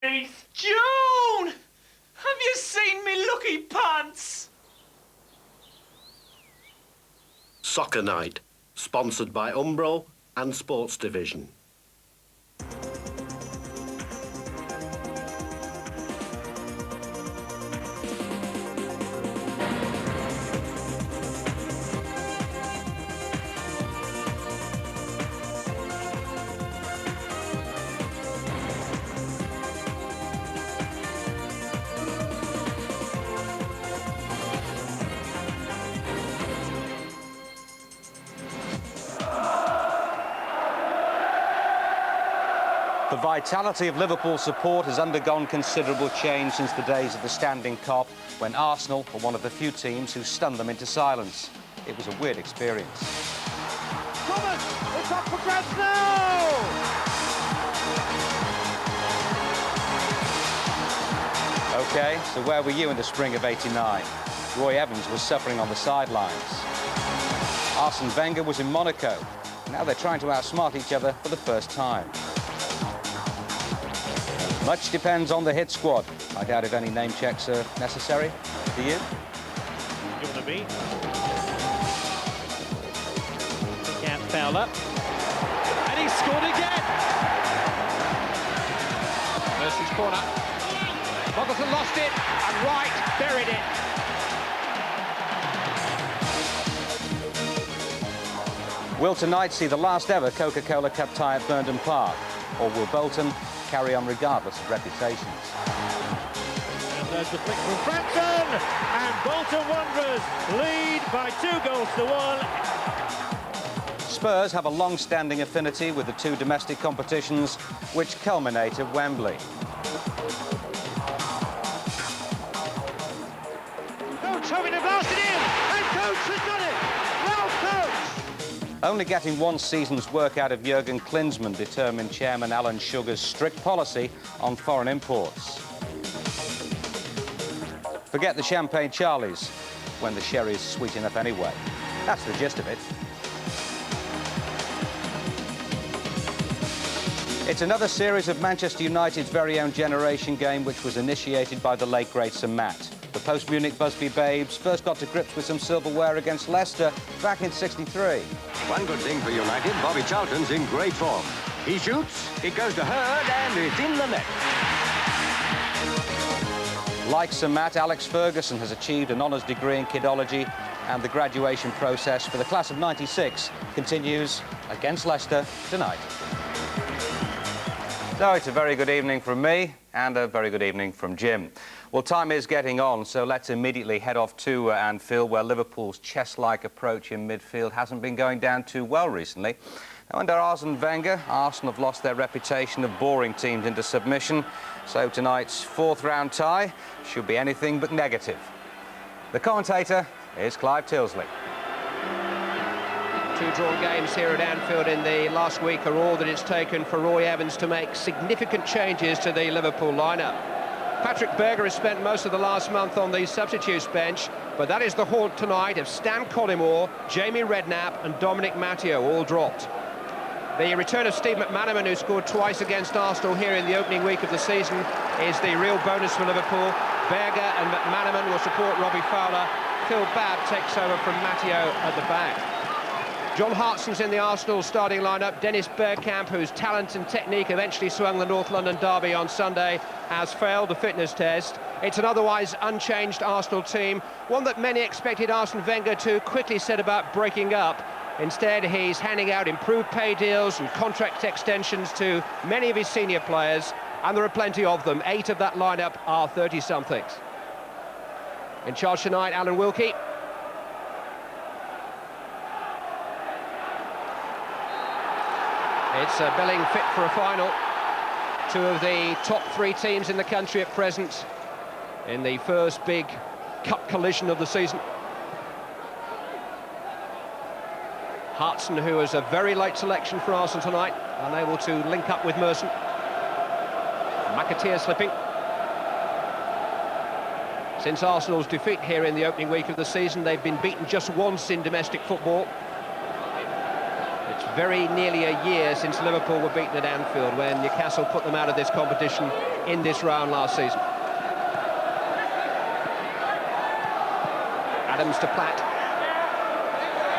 Joan! Have you seen me lucky pants? Soccer Night, sponsored by Umbro and Sports Division. The vitality of Liverpool support has undergone considerable change since the days of the standing Kop, when Arsenal were one of the few teams who stunned them into silence. It was a weird experience. Thomas, it's up for grabs now! OK, so where were you in the spring of '89? Roy Evans was suffering on the sidelines. Arsene Wenger was in Monaco. Now they're trying to outsmart each other for the first time. Much depends on the hit squad. I doubt if any name checks are necessary. Do you? You want to be? He can't foul up. And he scored again! Mercy's corner. Boggleton lost it, and Wright buried it. Will tonight see the last ever Coca Cola Cup tie at Burnden Park? Or will Bolton carry on regardless of reputations? And there's the flick from Frampton, and Bolton Wanderers lead by 2 goals to 1. Spurs have a long-standing affinity with the two domestic competitions, which culminate at Wembley. Coach having a blasted in, and Coach has done it! Well, Coach! Only getting one season's work out of Jurgen Klinsmann determined Chairman Alan Sugar's strict policy on foreign imports. Forget the Champagne Charlies, when the sherry's sweet enough anyway. That's the gist of it. It's another series of Manchester United's very own generation game, which was initiated by the late great Sir Matt. The post-Munich Busby Babes first got to grips with some silverware against Leicester back in '63. One good thing for United, Bobby Charlton's in great form. He shoots, it goes to Hurd, and it's in the net. Like Sir Matt, Alex Ferguson has achieved an honours degree in kidology, and the graduation process for the class of '96 continues against Leicester tonight. So it's a very good evening from me and a very good evening from Jim. Well, time is getting on, so let's immediately head off to Anfield, where Liverpool's chess-like approach in midfield hasn't been going down too well recently. Now, under Arsene Wenger, Arsenal have lost their reputation of boring teams into submission, so tonight's fourth-round tie should be anything but negative. The commentator is Clive Tilsley. 2 drawn games here at Anfield in the last week are all that it's taken for Roy Evans to make significant changes to the Liverpool lineup. Patrick Berger has spent most of the last month on the substitutes bench, but that is the haunt tonight of Stan Collymore, Jamie Redknapp and Dominic Matteo, all dropped. The return of Steve McManaman, who scored twice against Arsenal here in the opening week of the season, is the real bonus for Liverpool. Berger and McManaman will support Robbie Fowler. Phil Babb takes over from Matteo at the back. John Hartson's in the Arsenal starting lineup. Dennis Bergkamp, whose talent and technique eventually swung the North London derby on Sunday, has failed the fitness test. It's an otherwise unchanged Arsenal team, one that many expected Arsene Wenger to quickly set about breaking up. Instead, he's handing out improved pay deals and contract extensions to many of his senior players, and there are plenty of them. 8 of that lineup are 30-somethings. In charge tonight, Alan Wilkie. It's a billing fit for a final. 2 of the top 3 teams in the country at present in the first big cup collision of the season. Hartson, who is a very late selection for Arsenal tonight, unable to link up with Merson. McAteer slipping. Since Arsenal's defeat here in the opening week of the season, they've been beaten just once in domestic football. Very nearly a year since Liverpool were beaten at Anfield, when Newcastle put them out of this competition in this round last season. Adams to Platt.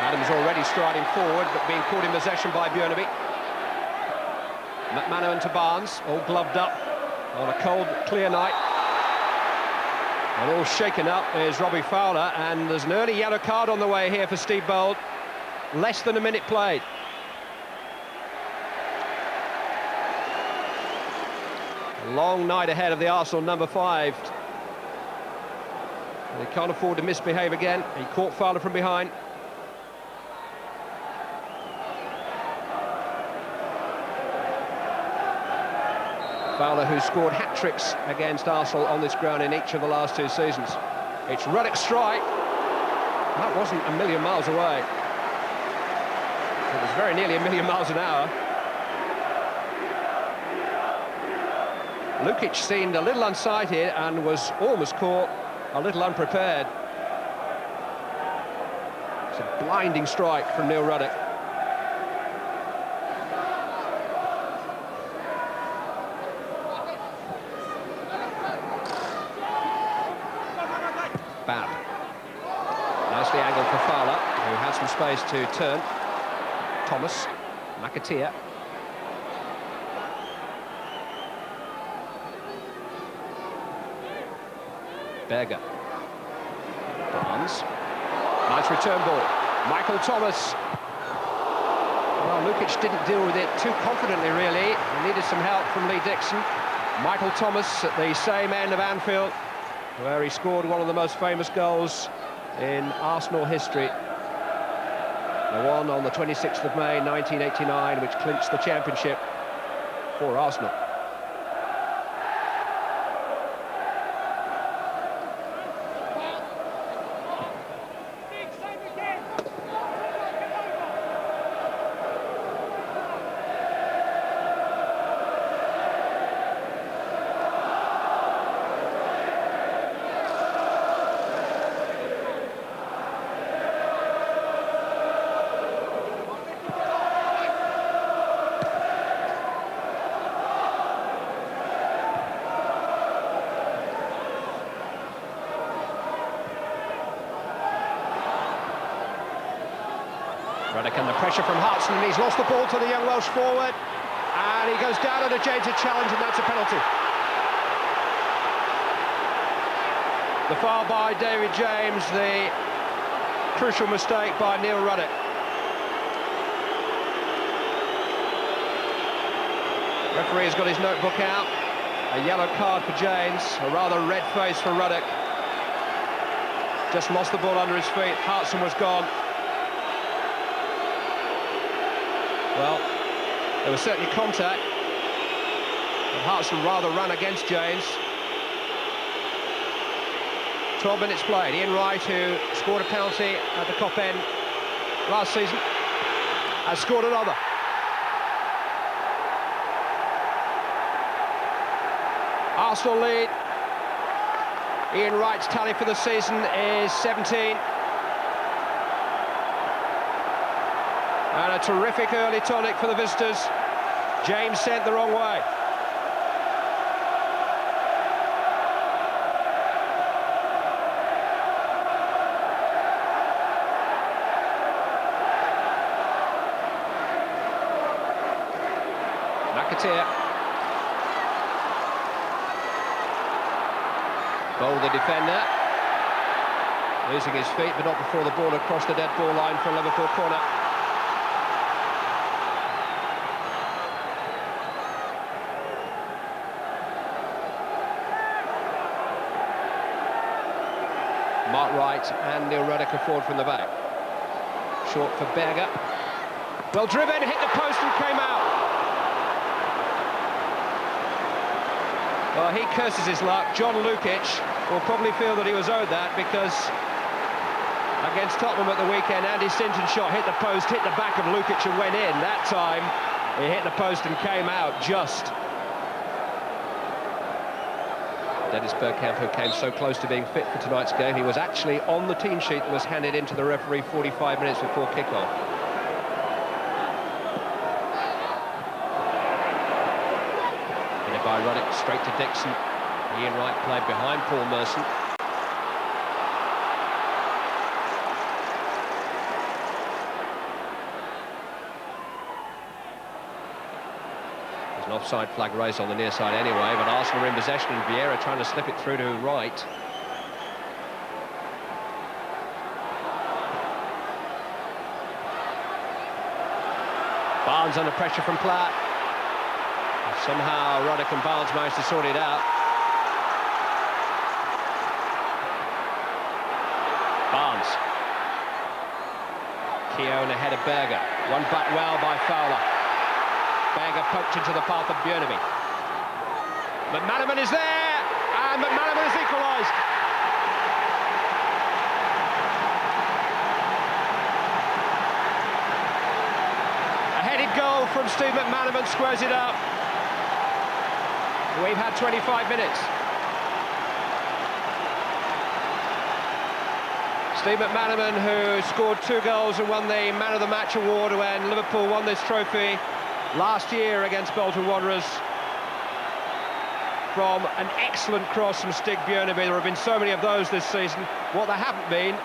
Adams already striding forward, but being caught in possession by Bjornaby. McManaman to Barnes, all gloved up on a cold, clear night. And all shaken up is Robbie Fowler, and there's an early yellow card on the way here for Steve Bold. Less than a minute played. A long night ahead of the Arsenal number 5. They can't afford to misbehave again. He caught Fowler from behind. Fowler, who scored hat-tricks against Arsenal on this ground in each of the last 2 seasons. It's Ruddock's strike. That wasn't a million miles away. It was very nearly a million miles an hour. Lukic seemed a little unsighted and was almost caught a little unprepared. It's a blinding strike from Neil Ruddock. Bab. Nicely angled for Fowler, who has some space to turn. Thomas, McAteer. Berger. Barnes. Nice return ball. Michael Thomas. Well, Lukic didn't deal with it too confidently, really. He needed some help from Lee Dixon. Michael Thomas at the same end of Anfield, where he scored one of the most famous goals in Arsenal history. The one on the 26th of May, 1989, which clinched the championship for Arsenal. Ruddock and the pressure from Hartson, and he's lost the ball to the young Welsh forward, and he goes down on a James' challenge, and that's a penalty. The foul by David James, the crucial mistake by Neil Ruddock. Referee's got his notebook out. A yellow card for James, a rather red face for Ruddock. Just lost the ball under his feet. Hartson was gone. Well, there was certainly contact, but Hartson rather ran against James. 12 minutes played. Ian Wright, who scored a penalty at the Kop end last season, has scored another. Arsenal lead. Ian Wright's tally for the season is 17. And a terrific early tonic for the visitors. James sent the wrong way. McAteer. Bold, the defender. Losing his feet, but not before the ball across the dead ball line for a Liverpool corner. Mark Wright and Neil Ruddock are forward from the back. Short for Berger. Well driven, hit the post and came out. Well, he curses his luck. John Lukic will probably feel that he was owed that, because against Tottenham at the weekend, Andy Sinton's shot hit the post, hit the back of Lukic and went in. That time, he hit the post and came out just. Dennis Bergkamp, who came so close to being fit for tonight's game, he was actually on the team sheet that was handed in to the referee 45 minutes before kick-off. Hit by Ruddock, Straight to Dixon. Ian Wright played behind Paul Merson. There's an offside flag raised on the near side anyway, but Arsenal are in possession and Vieira trying to slip it through to Wright. Barnes under pressure from Platt. Somehow Roddick and Barnes managed to sort it out. Barnes. Keown ahead of Berger. Won back well by Fowler. Berger poked into the path of Björneby. McManaman is there, and McManaman has equalised. A headed goal from Steve McManaman squares it up. We've had 25 minutes. Steve McManaman, who scored 2 goals and won the Man of the Match award when Liverpool won this trophy last year against Bolton Wanderers, from an excellent cross from Stig Björneby. There have been so many of those this season. What there haven't been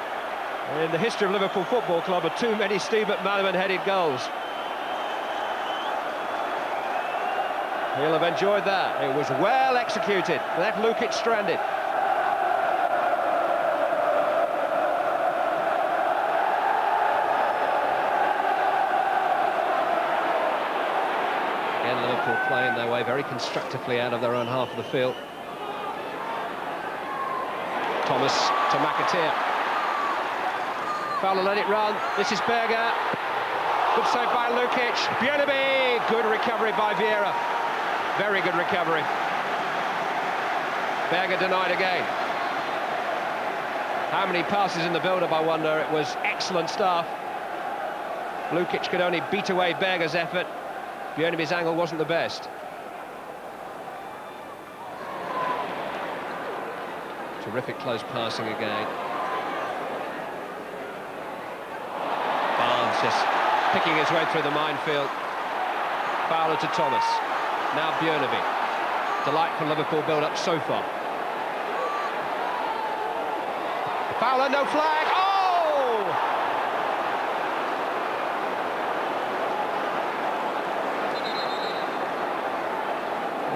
in the history of Liverpool Football Club are too many Steve McManaman headed goals. He'll have enjoyed that. It was well executed. Left Lukic stranded. Again, Liverpool playing their way very constructively out of their own half of the field. Thomas to McAteer. Fowler let it run. This is Berger. Good save by Lukic. Björneby. Good recovery by Vieira. Very good recovery. Berger denied again. How many passes in the build-up, I wonder? It was excellent stuff. Lukic could only beat away Berger's effort. Björneby's angle wasn't the best. Terrific close passing again. Barnes just picking his way through the minefield. Fowler to Thomas. Now Björneby. Delightful Liverpool build-up so far. Fowler, no flag. Oh!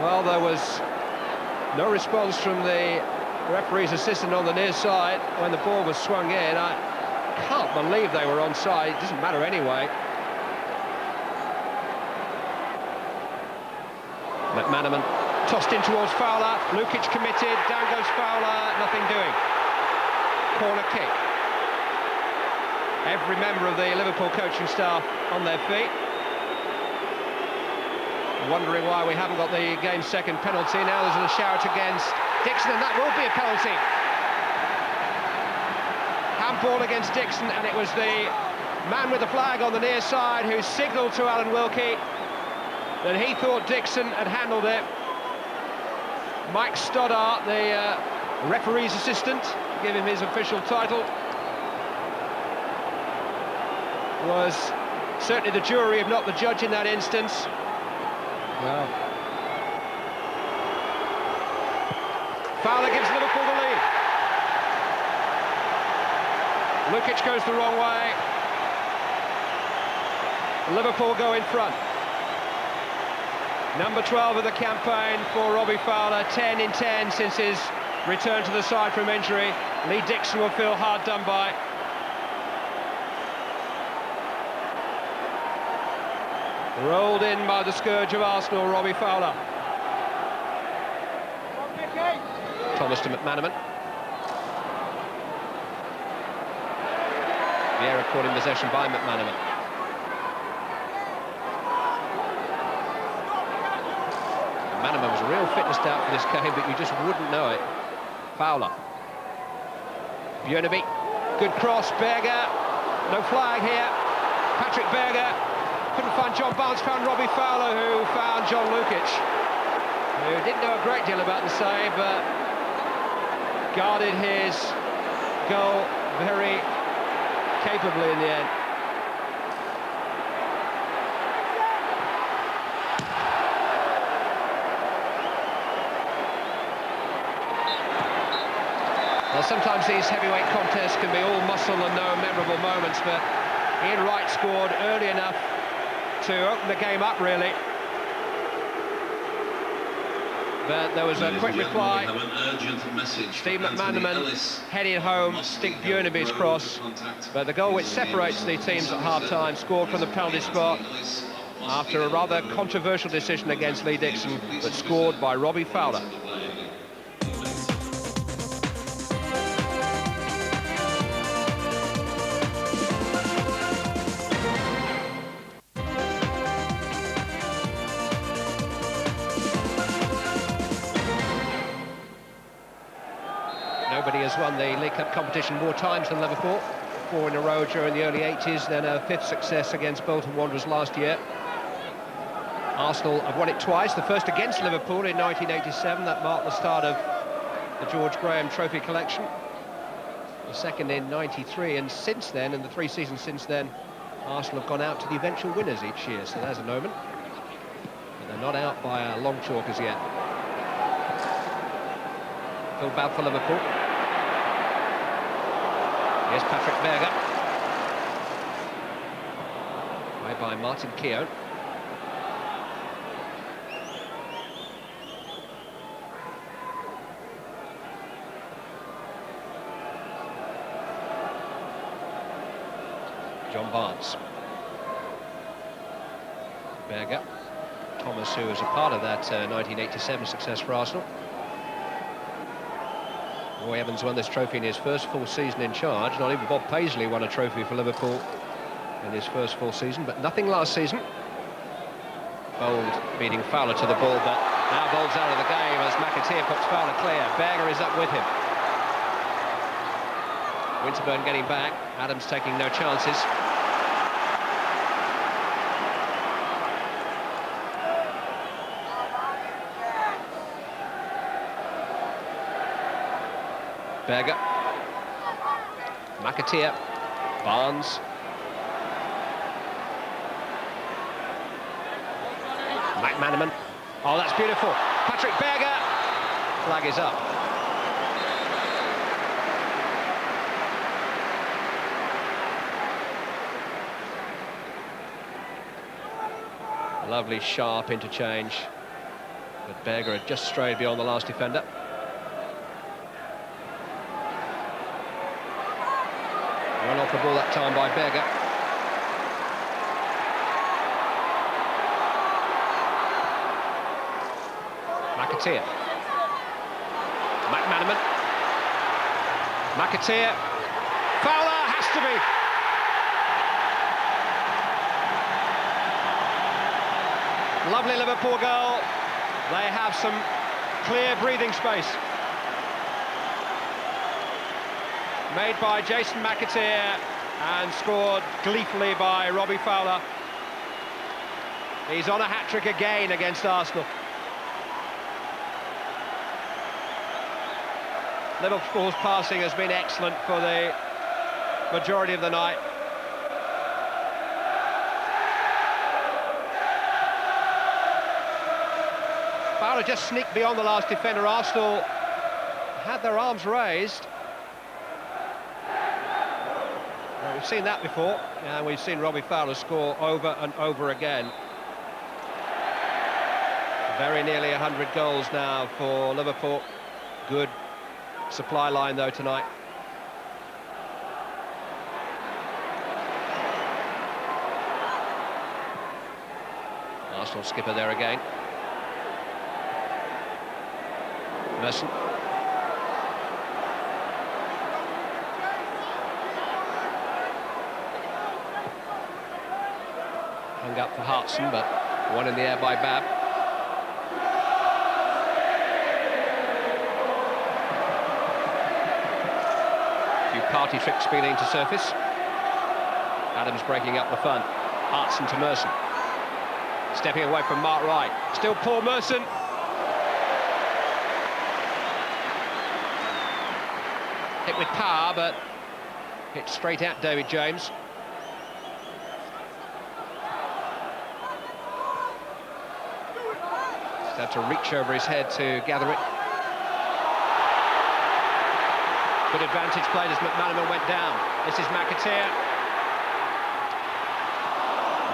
Well, there was no response from the referee's assistant on the near side when the ball was swung in. I can't believe they were onside. It doesn't matter anyway. McManaman tossed in towards Fowler. Lukic committed. Down goes Fowler. Nothing doing. Corner kick. Every member of the Liverpool coaching staff on their feet. Wondering why we haven't got the game's second penalty. Now there's a shout against Dixon, and that will be a penalty. Handball against Dixon, and it was the man with the flag on the near side who signalled to Alan Wilkie that he thought Dixon had handled it. Mike Stoddart, the referee's assistant, to give him his official title, was certainly the jury, if not the judge in that instance. Well, Fowler gives Liverpool the lead. Lukic goes the wrong way. Liverpool go in front. Number 12 of the campaign for Robbie Fowler, 10 in 10 since his return to the side from injury. Lee Dixon will feel hard done by. Rolled in by the scourge of Arsenal, Robbie Fowler. Thomas to McManaman. Vieira caught in possession by McManaman. McManaman was a real fitness doubt for this game, but you just wouldn't know it. Fowler. Björneby. Good cross. Berger. No flag here. Patrick Berger. Couldn't find John Barnes, found Robbie Fowler, who found John Lukic, who didn't know a great deal about the save, but guarded his goal very capably in the end. Well, sometimes these heavyweight contests can be all muscle and no memorable moments, but Ian Wright scored early enough to open the game up, really. But there was a quick reply. Steve McManaman heading home, Stig Bjørneby's cross. But the goal which separates the teams at half-time, scored from the penalty spot after a rather controversial decision against Lee Dixon, but scored by Robbie Fowler. Nobody has won the League Cup competition more times than Liverpool. 4 in a row during the early 80s, then a 5th success against Bolton Wanderers last year. Arsenal have won it twice, the first against Liverpool in 1987, that marked the start of the George Graham Trophy collection. The second in 93, and since then, in the 3 seasons since then, Arsenal have gone out to the eventual winners each year, so there's an omen. But they're not out by a long chalk as yet. Full bout for Liverpool. Here's Patrick Berger. Away by Martin Keown. John Barnes. Berger. Thomas, who was a part of that 1987 success for Arsenal. Roy Evans won this trophy in his first full season in charge. Not even Bob Paisley won a trophy for Liverpool in his first full season, but nothing last season. Bold beating Fowler to the ball, but now Bold's out of the game as McAteer puts Fowler clear. Berger is up with him. Winterburn getting back. Adams taking no chances. Berger, McAteer, Barnes, McManaman. Oh, that's beautiful. Patrick Berger. Flag is up. Lovely sharp interchange, but Berger had just strayed beyond the last defender. Run off the ball that time by Berger. McAteer. McManaman. McAteer. Fowler has to be. Lovely Liverpool goal. They have some clear breathing space. Made by Jason McAteer and scored gleefully by Robbie Fowler. He's on a hat-trick again against Arsenal. Liverpool's passing has been excellent for the majority of the night. Fowler just sneaked beyond the last defender. Arsenal had their arms raised. Well, we've seen that before, and we've seen Robbie Fowler score over and over again. Very nearly 100 goals now for Liverpool. Good supply line, though, tonight. Arsenal skipper there again. Merson. Hung up for Hartson, but one in the air by Babb. A few party tricks beginning to surface. Adams breaking up the fun. Hartson to Merson. Stepping away from Mark Wright. Still Paul Merson. Hit with power, but hit straight at David James. Just had to reach over his head to gather it. Good advantage played as McManaman went down. This is McAteer.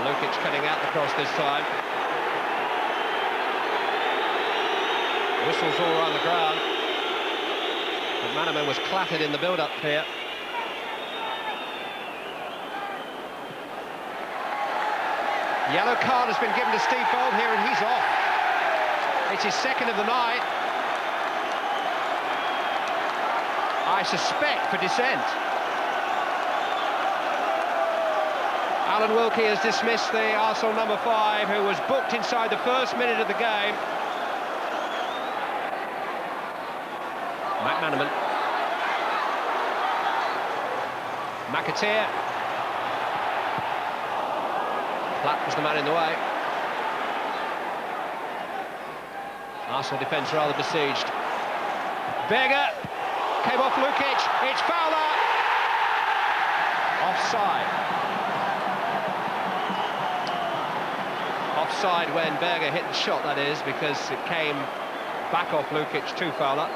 Lukic cutting out the cross this time. Whistles all around the ground. McManaman was clattered in the build-up here. Yellow card has been given to Steve Bold here, and he's off. It's his second of the night. I suspect for dissent. Alan Wilkie has dismissed the Arsenal number 5, who was booked inside the first minute of the game. McManaman. McAteer. Platt was the man in the way. Arsenal defence rather besieged. Berger came off Lukic. It's Fowler. Offside. Offside when Berger hit the shot, that is, because it came back off Lukic to Fowler.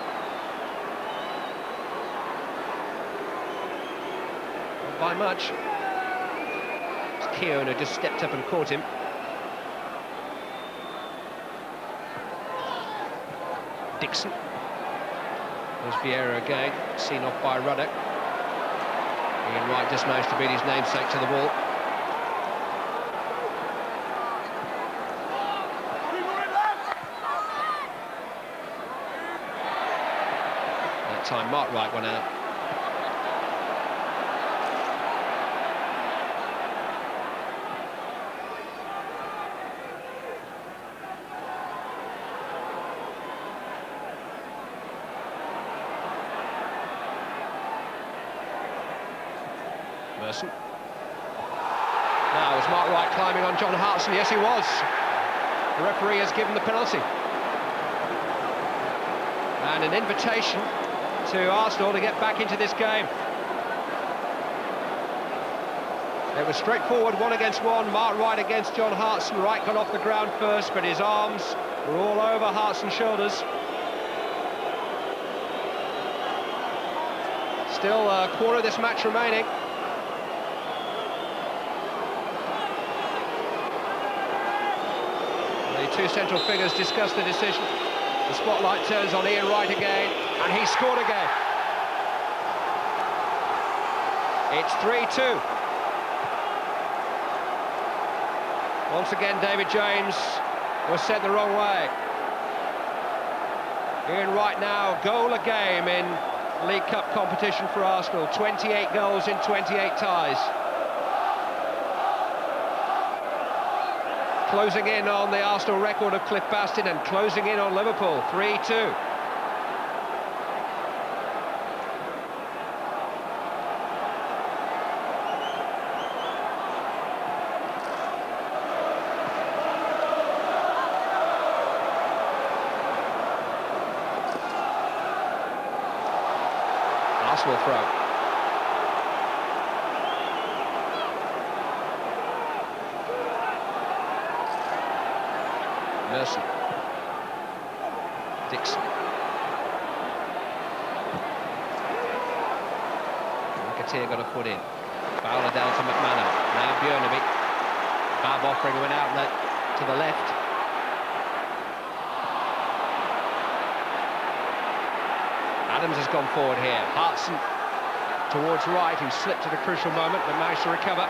Not by much. Keown had just stepped up and caught him. Dixon. There's Vieira again, seen off by Ruddock. Ian Wright just managed to beat his namesake to the ball. That time Mark Wright went out. Merson. Now, was Mark Wright climbing on John Hartson? Yes, he was. The referee has given the penalty. And an invitation to Arsenal to get back into this game. It was straightforward, 1 against 1. Mark Wright against John Hartson. Wright got off the ground first, but his arms were all over Hartson's shoulders. Still a quarter of this match remaining. The two central figures discuss the decision. The spotlight turns on Ian Wright again, and he scored again. It's 3-2. Once again, David James was sent the wrong way. Ian Wright now goal a game in League Cup competition for Arsenal. 28 goals in 28 ties. Closing in on the Arsenal record of Cliff Bastin and closing in on Liverpool. 3-2. Arsenal throw. Merson. Dixon. McAteer got a foot in. Fowler down to McManaman. Now Bjornaby. Bab offering him an outlet to the left. Adams has gone forward here. Hartson towards Wright, who slipped at a crucial moment but managed to recover.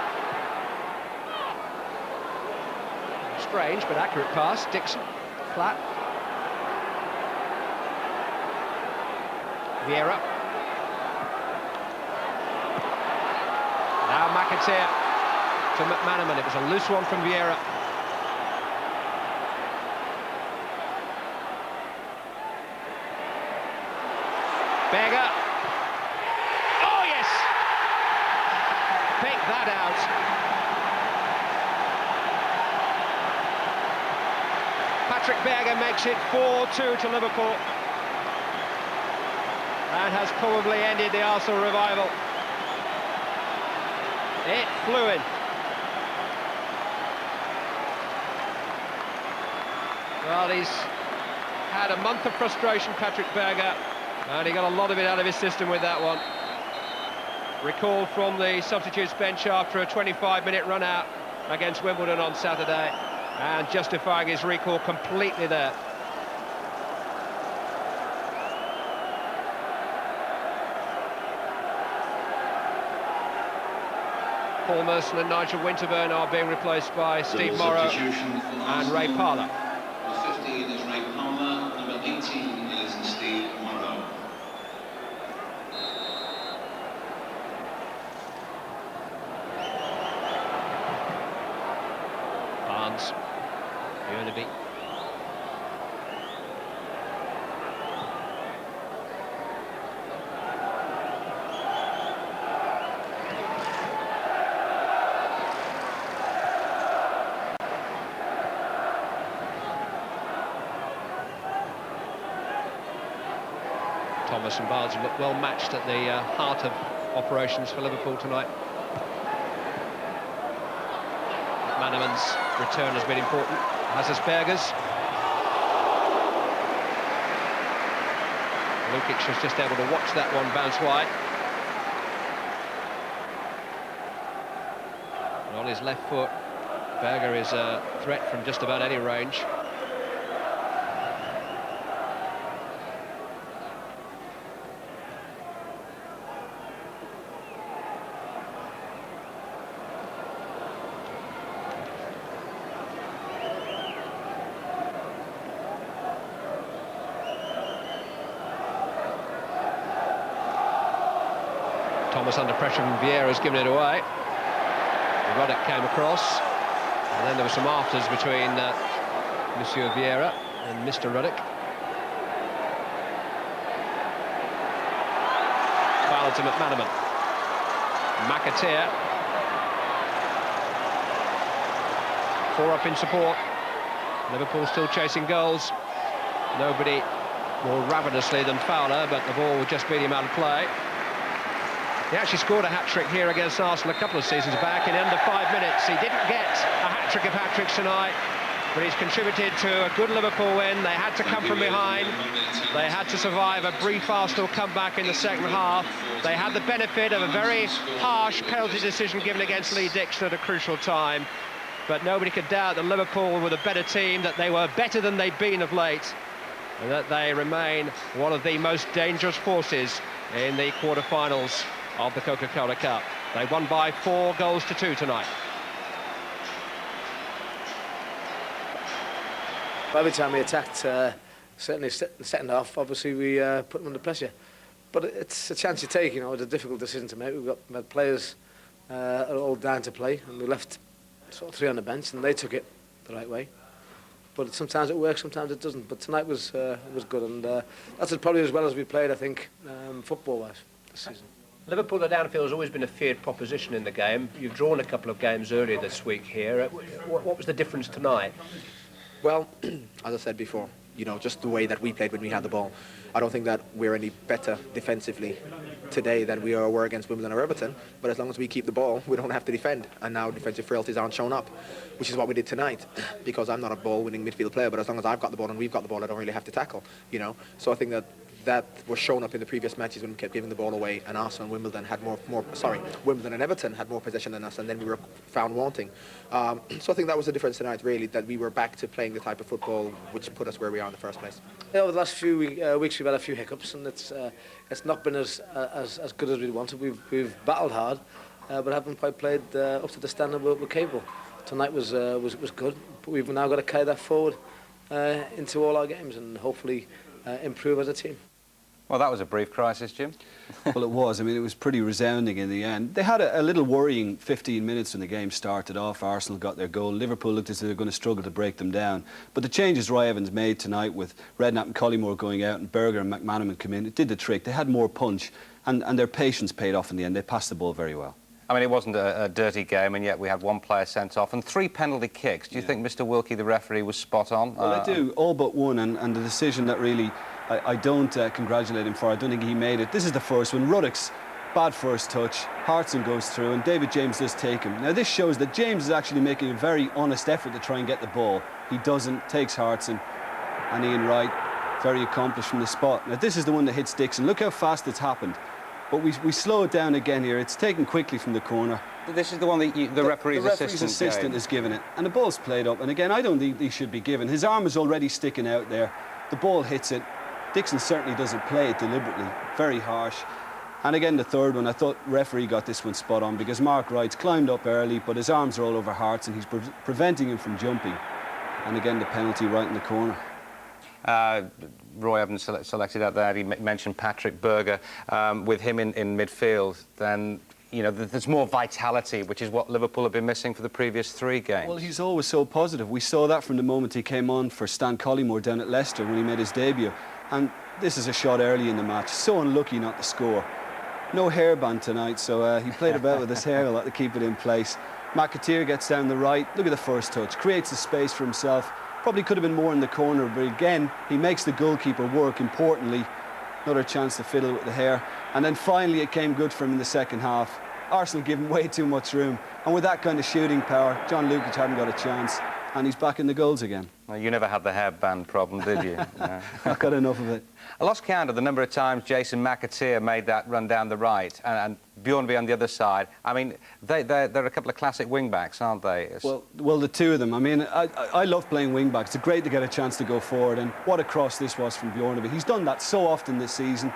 Strange but accurate pass. Dixon, Platt. Vieira. Now McAteer to McManaman. It was a loose one from Vieira. Berger. Oh, yes! Pick that out. Patrick Berger makes it 4-2 to Liverpool. And has probably ended the Arsenal revival. It flew in. Well, he's had a month of frustration, Patrick Berger. And he got a lot of it out of his system with that one. Recalled from the substitutes bench after a 25-minute run out against Wimbledon on Saturday, and justifying his recall completely there. Paul Merson and Nigel Winterburn are being replaced by Steve Morrow and Ray Parlour. Number 15 is Ray Palmer, number 18 is Steve Morrow. Barnes, Björneby. Thomas and Barnes look well matched at the heart of operations for Liverpool tonight. McManaman's return has been important, as has Berger's. Lukic was just able to watch that one bounce wide. And on his left foot, Berger is a threat from just about any range. Thomas under pressure from Vieira has given it away. Ruddock came across, and then there were some afters between Monsieur Vieira and Mr. Ruddock. Foul to McManaman. McAteer. 4 up in support. Liverpool still chasing goals. Nobody more ravenously than Fowler, but the ball would just beat him out of play. He actually scored a hat-trick here against Arsenal a couple of seasons back in under 5 minutes. He didn't get a hat-trick of hat-tricks tonight, but he's contributed to a good Liverpool win. They had to come from behind. They had to survive a brief Arsenal comeback in the second half. They had the benefit of a very harsh penalty decision given against Lee Dixon at a crucial time. But nobody could doubt that Liverpool were the better team, that they were better than they've been of late, and that they remain one of the most dangerous forces in the quarter-finals of the Coca Cola Cup. They won by 4 goals to 2 tonight. By the time we attacked, certainly the second half, obviously we put them under pressure. But it's a chance you take, you know. It's a difficult decision to make. We had players are all down to play, and we left sort of 3 on the bench, and they took it the right way. But sometimes it works, sometimes it doesn't. But tonight was good, and that's probably as well as we played, I think, football-wise this season. Liverpool at Anfield has always been a feared proposition in the game. You've drawn a couple of games earlier this week here. What was the difference tonight? Well, as I said before, you know, just the way that we played when we had the ball. I don't think that we're any better defensively today than we were against Wimbledon or Everton, but as long as we keep the ball, we don't have to defend. And now defensive frailties aren't shown up, which is what we did tonight, because I'm not a ball-winning midfield player, but as long as I've got the ball and we've got the ball, I don't really have to tackle, you know. So I think that was shown up in the previous matches when we kept giving the ball away, and Arsenal and Wimbledon had Wimbledon and Everton had more possession than us, and then we were found wanting. So I think that was the difference tonight, really, that we were back to playing the type of football which put us where we are in the first place. Yeah, over the last few weeks we've had a few hiccups, and it's not been as good as we wanted. We've battled hard, but haven't quite played up to the standard we're capable. Tonight was good, but we've now got to carry that forward into all our games and hopefully improve as a team. Well, that was a brief crisis, Jim. Well, it was. I mean, it was pretty resounding in the end. They had a little worrying 15 minutes when the game started off. Arsenal got their goal. Liverpool looked as though they were going to struggle to break them down. But the changes Roy Evans made tonight, with Redknapp and Collymore going out and Berger and McManaman come in, it did the trick. They had more punch, and their patience paid off in the end. They passed the ball very well. I mean, it wasn't a dirty game, and yet we had 1 player sent off and 3 penalty kicks. Do you think Mr. Wilkie, the referee, was spot on? Well, I do, all but one, and the decision that really I don't congratulate him for. I don't think he made it. This is the first one. Ruddock's bad first touch. Hartson goes through, and David James does take him. Now, this shows that James is actually making a very honest effort to try and get the ball. He doesn't, takes Hartson, and Ian Wright very accomplished from the spot. Now, this is the one that hits Dixon. Look how fast it's happened. But we slow it down again here. It's taken quickly from the corner. This is the one that the referee's assistant is giving it. And the ball's played up. And again, I don't think he should be given. His arm is already sticking out there. The ball hits it. Dixon certainly doesn't play it deliberately. Very harsh. And again, the third one, I thought referee got this one spot on because Mark Wright's climbed up early, but his arms are all over Hart's and he's preventing him from jumping. And again, the penalty right in the corner. Roy Evans selected out there. He mentioned Patrick Berger. With him in midfield, then, you know, there's more vitality, which is what Liverpool have been missing for the previous 3 games. Well, he's always so positive. We saw that from the moment he came on for Stan Collymore down at Leicester when he made his debut. And this is a shot early in the match. So unlucky not to score. No hairband tonight, so he played about with his hair a lot to keep it in place. McAteer gets down the right. Look at the first touch. Creates the space for himself. Probably could have been more in the corner, but again, he makes the goalkeeper work, importantly. Another chance to fiddle with the hair. And then finally it came good for him in the second half. Arsenal give him way too much room. And with that kind of shooting power, John Lukic hadn't got a chance. And he's back in the goals again. Well, you never had the hairband problem, did you? No. I've got enough of it. I lost count of the number of times Jason McAteer made that run down the right and Bjornby on the other side. I mean, they're a couple of classic wing-backs, aren't they? Well, the two of them. I mean, I love playing wing-backs. It's great to get a chance to go forward, and what a cross this was from Bjornby. He's done that so often this season.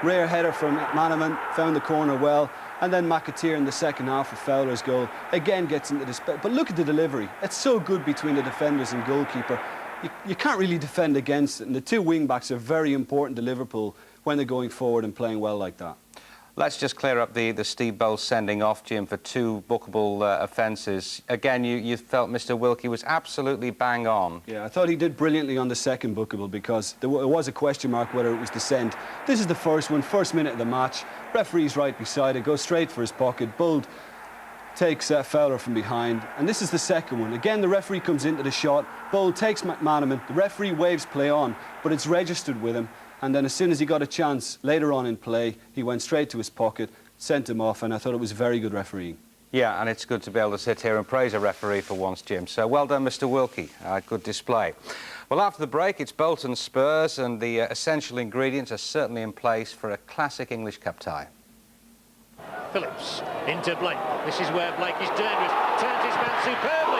Rare header from Manaman, found the corner well, and then McAteer in the second half of Fowler's goal again gets into this. But look at the delivery. It's so good between the defenders and goalkeeper. You can't really defend against it, and the two wing-backs are very important to Liverpool when they're going forward and playing well like that. Let's just clear up the Steve Bowles sending off, Jim, for 2 bookable offences. Again, you felt Mr Wilkie was absolutely bang on. Yeah, I thought he did brilliantly on the second bookable because there was a question mark whether it was dissent. This is the first one, first minute of the match. Referee's right beside it, goes straight for his pocket. Bold takes Fowler from behind, and this is the second one. Again, the referee comes into the shot. Bold takes McManaman. The referee waves play on, but it's registered with him. And then as soon as he got a chance later on in play, he went straight to his pocket, sent him off, and I thought it was very good refereeing. Yeah, and it's good to be able to sit here and praise a referee for once, Jim. So well done, Mr Wilkie. Good display. Well, after the break, it's Bolton Spurs, and the essential ingredients are certainly in place for a classic English Cup tie. Phillips into Blake. This is where Blake is dangerous. Turns his man superbly.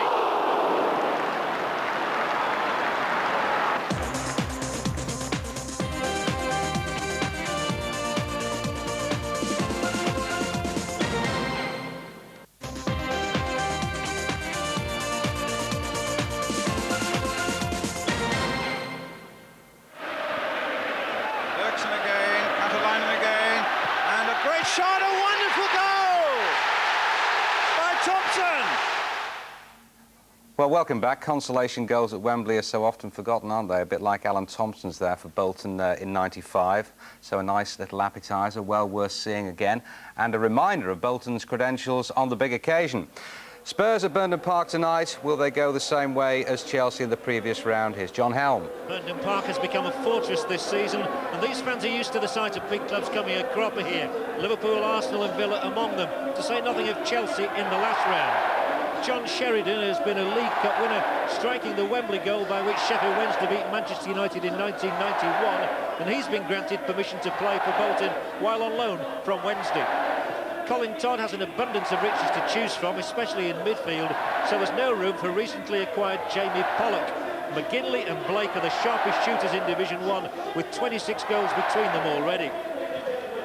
Shot, a wonderful goal by Thompson. Well, welcome back. Consolation goals at Wembley are so often forgotten, aren't they? A bit like Alan Thompson's there for Bolton in '95. So a nice little appetiser, well worth seeing again. And a reminder of Bolton's credentials on the big occasion. Spurs at Burnden Park tonight. Will they go the same way as Chelsea in the previous round? Here's John Helm. Burnden Park has become a fortress this season, and these fans are used to the sight of big clubs coming a cropper here. Liverpool, Arsenal and Villa among them, to say nothing of Chelsea in the last round. John Sheridan has been a League Cup winner, striking the Wembley goal by which Sheffield Wednesday beat Manchester United in 1991, and he's been granted permission to play for Bolton while on loan from Wednesday. Colin Todd has an abundance of riches to choose from, especially in midfield, so there's no room for recently acquired Jamie Pollock. McGinley and Blake are the sharpest shooters in Division 1, with 26 goals between them already.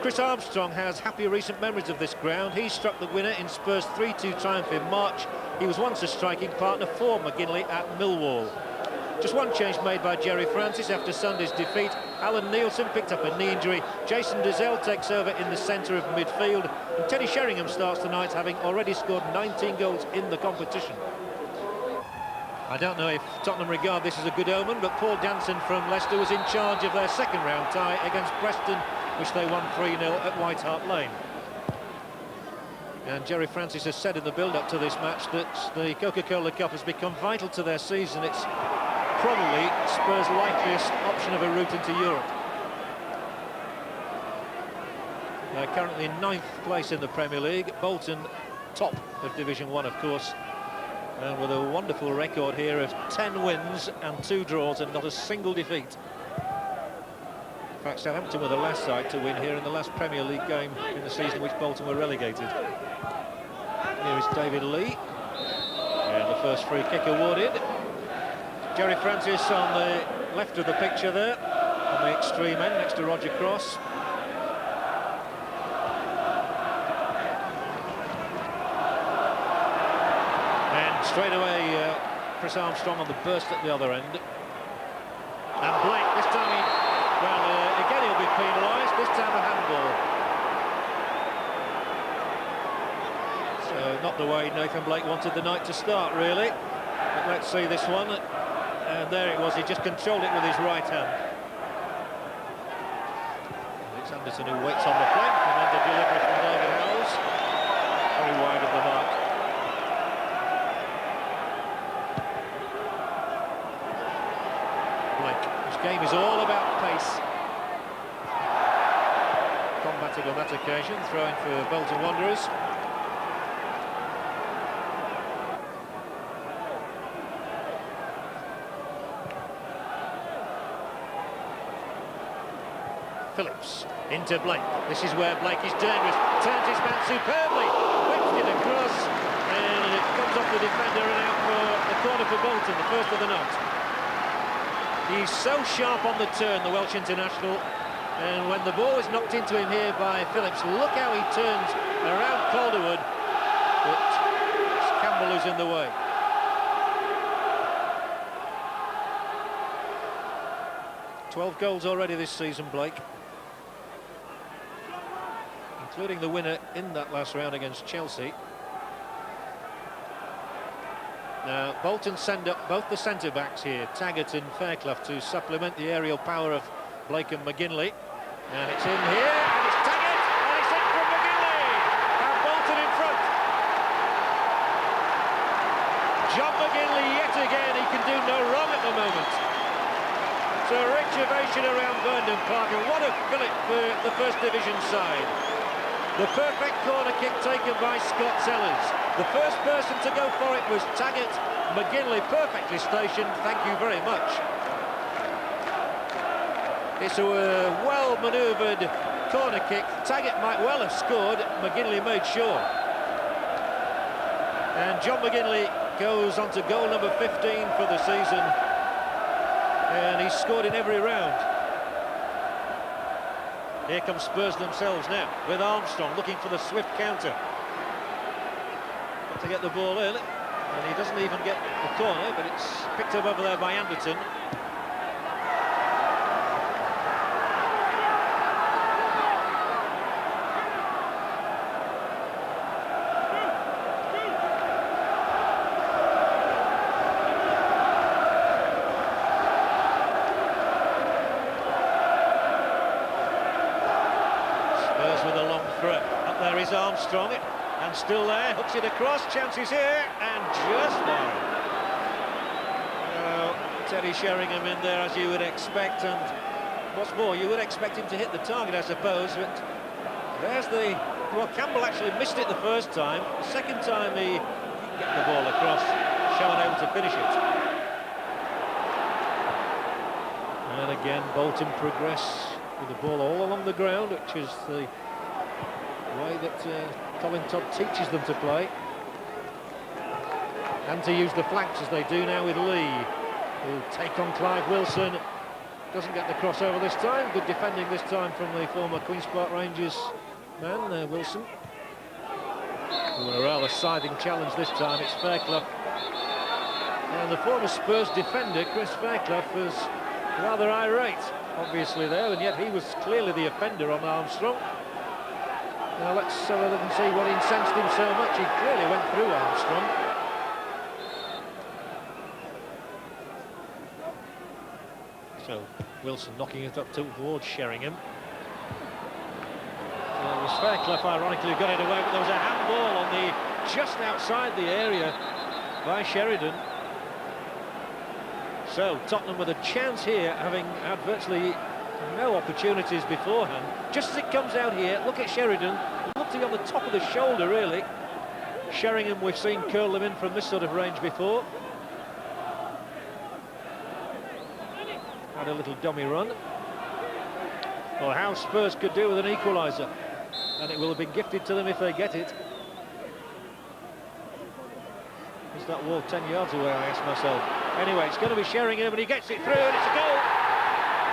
Chris Armstrong has happy recent memories of this ground. He struck the winner in Spurs' 3-2 triumph in March. He was once a striking partner for McGinley at Millwall. Just one change made by Jerry Francis after Sunday's defeat. Alan Nielsen picked up a knee injury. Jason Dezelle takes over in the centre of midfield. And Teddy Sheringham starts tonight, having already scored 19 goals in the competition. I don't know if Tottenham regard this as a good omen, but Paul Danson from Leicester was in charge of their second round tie against Preston, which they won 3-0 at White Hart Lane. And Jerry Francis has said in the build-up to this match that the Coca Cola Cup has become vital to their season. It's probably Spurs' likeliest option of a route into Europe. They're currently in 9th place in the Premier League. Bolton top of Division 1, of course, and with a wonderful record here of 10 wins and 2 draws and not a single defeat. In fact, Southampton were the last side to win here in the last Premier League game in the season in which Bolton were relegated. Here is David Lee. And the first free kick awarded. Jerry Francis on the left of the picture there, on the extreme end, next to Roger Cross. And straight away, Chris Armstrong on the burst at the other end. And Blake, this time again he'll be penalised, this time a handball. So not the way Nathan Blake wanted the night to start, really. But let's see this one. And there it was, he just controlled it with his right hand. It's Anderson who waits on the flank, and then the delivery from David Howells. Very wide of the mark. Blake, whose game is all about pace. Combated on that occasion, throwing for Bolton Wanderers. Phillips into Blake. This is where Blake is dangerous. Turns his man superbly. Whips it across. And it comes off the defender and out for the corner for Bolton, the first of the night. He's so sharp on the turn, the Welsh international. And when the ball is knocked into him here by Phillips, look how he turns around Calderwood. But it's Campbell who's in the way. "12 goals already this season, Blake, including the winner in that last round against Chelsea. Now, Bolton send up both the centre-backs here, Taggart and Fairclough, to supplement the aerial power of Blake and McGinley. And it's in here, and it's Taggart, and it's in from McGinley! And Bolton in front. John McGinley yet again, he can do no wrong at the moment. It's a rich ovation around Vernon Park, and what a fillip for the First Division side. The perfect corner kick taken by Scott Sellers. The first person to go for it was Taggart. McGinley perfectly stationed, thank you very much. It's a well-manoeuvred corner kick. Taggart might well have scored, McGinley made sure. And John McGinley goes on to goal number 15 for the season. And he's scored in every round. Here comes Spurs themselves now, with Armstrong looking for the swift counter. Got to get the ball early, and he doesn't even get the corner, but it's picked up over there by Anderton. Armstrong, and still there, hooks it across, chances here, and just wide. Teddy Sheringham in there, as you would expect, and what's more, you would expect him to hit the target, I suppose, but there's the... Well, Campbell actually missed it the first time. The second time he didn't get the ball across, Sharon able to finish it. And again, Bolton progress with the ball all along the ground, which is the way that Colin Todd teaches them to play, and to use the flanks as they do now with Lee, who'll take on Clive Wilson. Doesn't get the crossover this time. Good defending this time from the former Queen's Park Rangers man, Wilson. A rather scything challenge this time. It's Fairclough, and the former Spurs defender Chris Fairclough was rather irate, obviously there, and yet he was clearly the offender on Armstrong. Now let's have a look and see what incensed him so much. He clearly went through Armstrong. So Wilson knocking it up towards Sheringham. Well, it was Fairclough, ironically, who got it away, but there was a handball on the just outside the area by Sheridan. So Tottenham with a chance here, having had virtually no opportunities beforehand. Just as it comes out here, look at Sheridan, looking on the top of the shoulder, really. Sheringham, we've seen curl them in from this sort of range before. Had a little dummy run. Well, how Spurs could do with an equaliser, and it will have been gifted to them if they get it. Is that wall 10 yards away, I ask myself. Anyway, it's going to be Sheringham, and he gets it through, and it's a goal.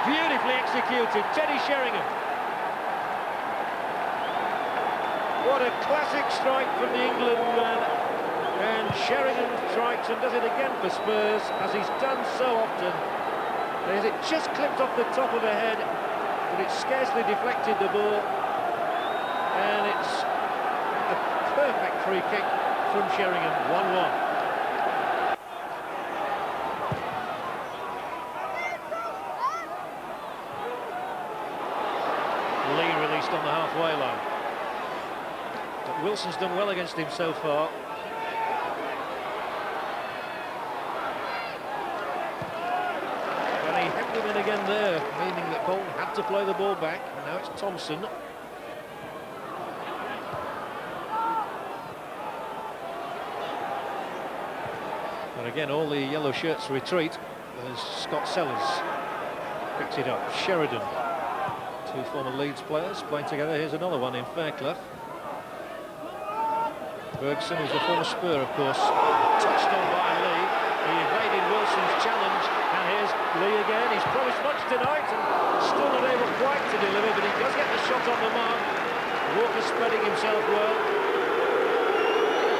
Beautifully executed, Teddy Sheringham. What a classic strike from the England man. And Sheringham strikes and does it again for Spurs, as he's done so often. As it just clipped off the top of the head, but it scarcely deflected the ball. And it's a perfect free kick from Sheringham, 1-1. Lee released on the halfway line. But Wilson's done well against him so far. And he hemmed him in again there, meaning that Bolton had to play the ball back. And now it's Thompson. And again, all the yellow shirts retreat as Scott Sellers picks it up. Sheridan. Two former Leeds players playing together. Here's another one in Fairclough. Bergson, who's a former Spur, of course, touched on by Lee. He evaded Wilson's challenge, and here's Lee again. He's promised much tonight and still not able quite to deliver, but he does get the shot on the mark. Walker spreading himself well.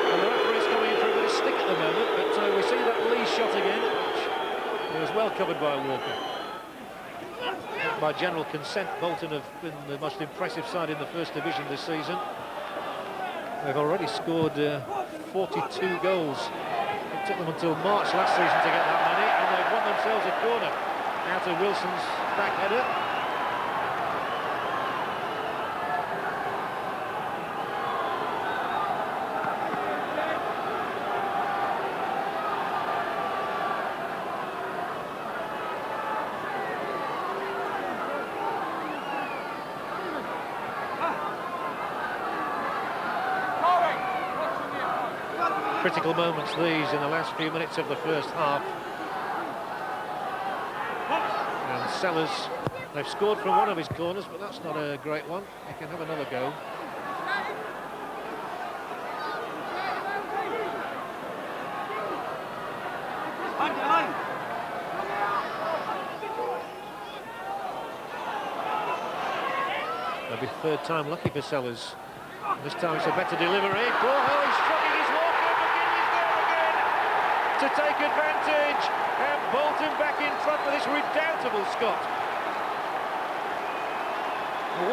And the referee's coming in for a bit of stick at the moment, but we see that Lee shot again, which was well covered by Walker. By general consent, Bolton have been the most impressive side in the First Division this season. They've already scored 42 goals. It took them until March last season to get that many, and they've won themselves a corner out of Wilson's back header. Critical moments these in the last few minutes of the first half. And Sellers, they've scored from one of his corners, but that's not a great one. They can have another go. Maybe third time lucky for Sellers. This time it's a better delivery. Oh, he's striking his Walker. McGinley's there again to take advantage. And Bolton back in front with this redoubtable Scott.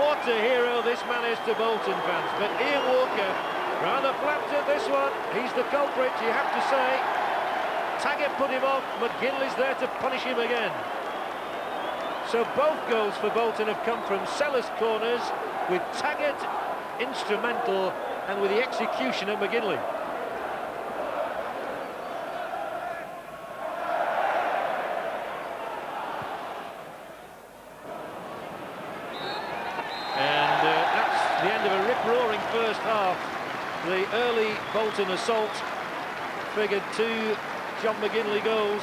What a hero this man is to Bolton fans. But Ian Walker rather flapped at this one. He's the culprit, you have to say. Taggart put him off. McGinley's there to punish him again. So both goals for Bolton have come from Sellers corners, with Taggart instrumental and with the execution of McGinley. And that's the end of a rip-roaring first half. The early Bolton assault figured 2 John McGinley goals.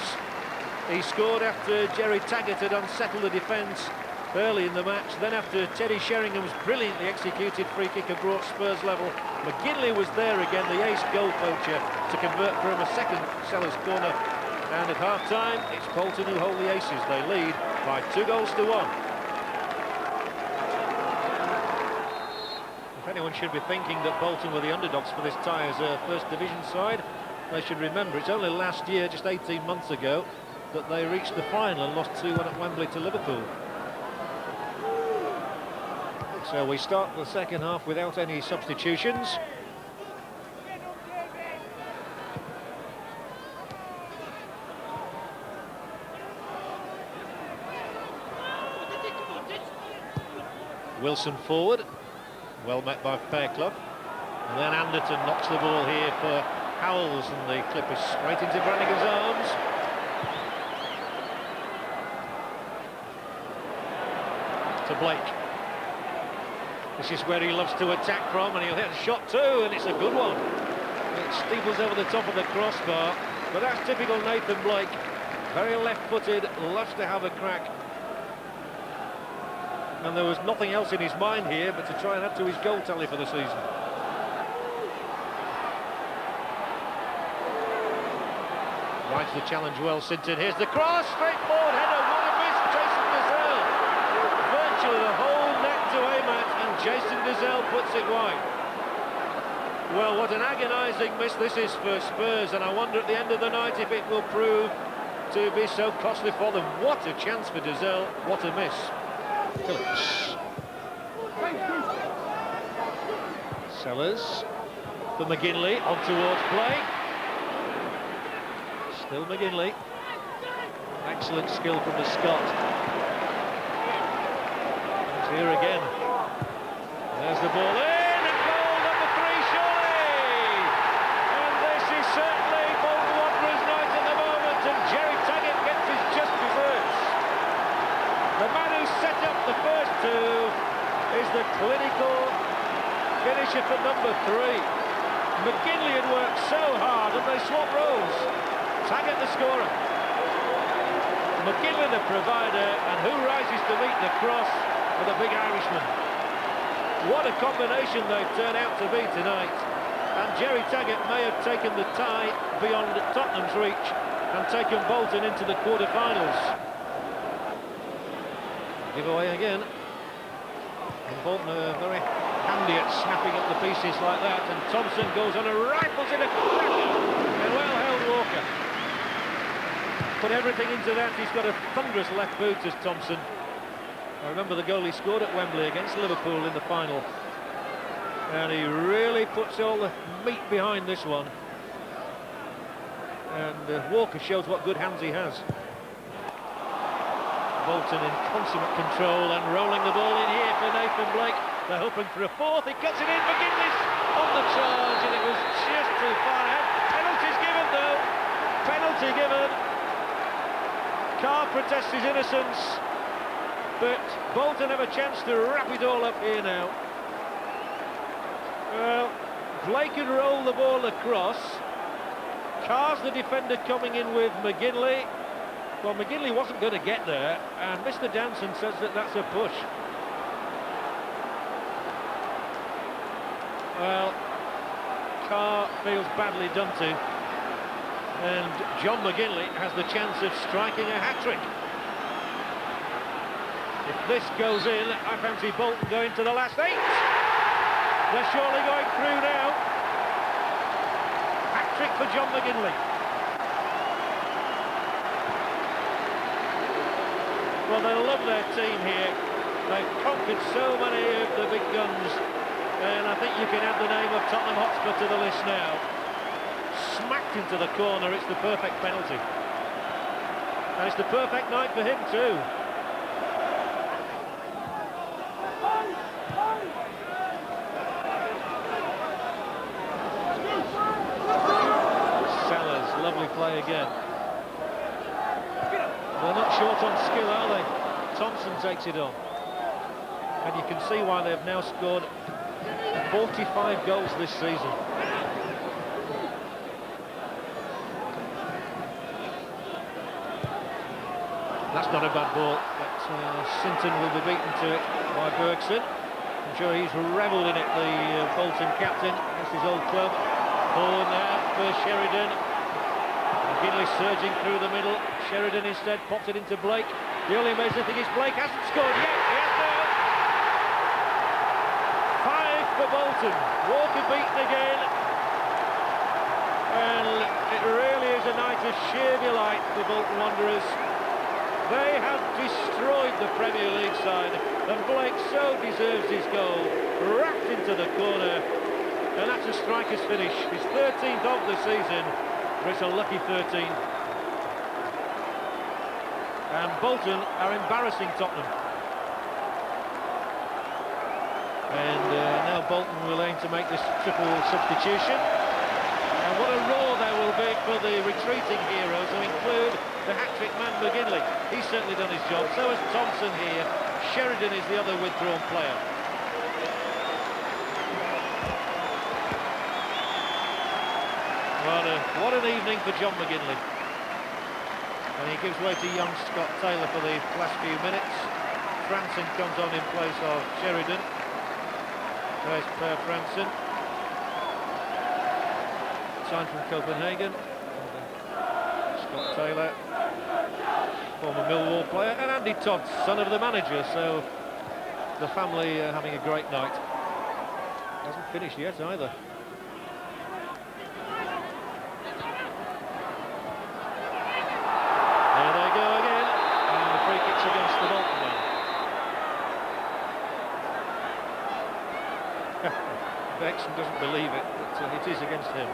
He scored after Jerry Taggart had unsettled the defence early in the match. Then after Teddy Sheringham's brilliantly executed free kick had brought Spurs level, McGinley was there again, the ace goal poacher, to convert from a second Sellers corner. And at half-time, it's Bolton who hold the aces. They lead by 2-1. If anyone should be thinking that Bolton were the underdogs for this tie as a First Division side, they should remember it's only last year, just 18 months ago, that they reached the final and lost 2-1 at Wembley to Liverpool. So we start the second half without any substitutions. Wilson forward, well met by Fairclough. And then Anderton knocks the ball here for Howells, and the clip is straight into Brannigan's arms. To Blake. This is where he loves to attack from, and he'll hit a shot too, and it's a good one. It steeples over the top of the crossbar, but that's typical Nathan Blake. Very left-footed, loves to have a crack. And there was nothing else in his mind here but to try and add to his goal tally for the season. Rides the challenge well, Sinton. Here's the cross, straight forward header. What a miss, Jason Dizelle. Virtually the whole net to aim at, and Jason Dizelle puts it wide. Well, what an agonising miss this is for Spurs, and I wonder at the end of the night if it will prove to be so costly for them. What a chance for Dizelle, what a miss. Phillips. Sellers for McGinley, on towards play. Still McGinley. Excellent skill from the Scot. And here again. There's the ball in, and goal number 3 surely! And this is certainly Bolton Wanderers' night at the moment, and Jerry Taggart gets his just desserts. The man who set up the first two is the clinical finisher for number 3. McGinley had worked so hard and they swap roles. Taggart the scorer. McGinley the provider, and who rises to meet the cross for the big Irishman. What a combination they've turned out to be tonight. And Jerry Taggart may have taken the tie beyond Tottenham's reach and taken Bolton into the quarter-finals. Give away again. And Bolton are very handy at snapping up the pieces like that, and Thompson goes on and rifles in a cracker, and well held Walker. Put everything into that. He's got a thunderous left boot as Thompson. I remember the goal he scored at Wembley against Liverpool in the final, and he really puts all the meat behind this one, and Walker shows what good hands he has. Bolton in consummate control and rolling the ball in here for Nathan Blake. They're hoping for a fourth. He cuts it in. McGinley's on the charge, and it was just too far ahead. Penalty's given, though. Penalty given. Carr protests his innocence, but Bolton have a chance to wrap it all up here now. Well, Blake had rolled the ball across. Carr's the defender coming in with McGinley. Well, McGinley wasn't going to get there, and Mr. Danson says that that's a push. Well, Carr feels badly done to, and John McGinley has the chance of striking a hat-trick. If this goes in, I fancy Bolton going to the last 8. They're surely going through now. Hat-trick for John McGinley. Well, they love their team here. They've conquered so many of the big guns, and I think you can add the name of Tottenham Hotspur to the list now. Smacked into the corner. It's the perfect penalty, and it's the perfect night for him too. Sellers, lovely play again. They're not short on skill, are they? Thompson takes it on. And you can see why they've now scored 45 goals this season. That's not a bad ball, but Sinton will be beaten to it by Bergson. I'm sure he's revelled in it, the Bolton captain, against his old club. Ball now for Sheridan. McGinley surging through the middle. Sheridan instead pops it into Blake. The only amazing thing is Blake hasn't scored yet. He has now. 5 for Bolton. Walker beaten again. And it really is a night of sheer delight for Bolton Wanderers. They have destroyed the Premier League side, and Blake so deserves his goal. Wrapped into the corner, and that's a striker's finish. His 13th of the season. But it's a lucky 13. And Bolton are embarrassing Tottenham. And now Bolton will aim to make this triple substitution. And what a roar there will be for the retreating heroes, who include the hat-trick man McGinley. He's certainly done his job. So has Thompson here. Sheridan is the other withdrawn player. What an evening for John McGinley. And he gives way to young Scott Taylor for the last few minutes. Franson comes on in place of Sheridan. There's Per Franson. Signed from Copenhagen. Scott Taylor, former Millwall player, and Andy Todd, son of the manager, so the family having a great night. Hasn't finished yet either. There they go again, and the free kick's against the Bolton man. Bexon doesn't believe it, but it is against him.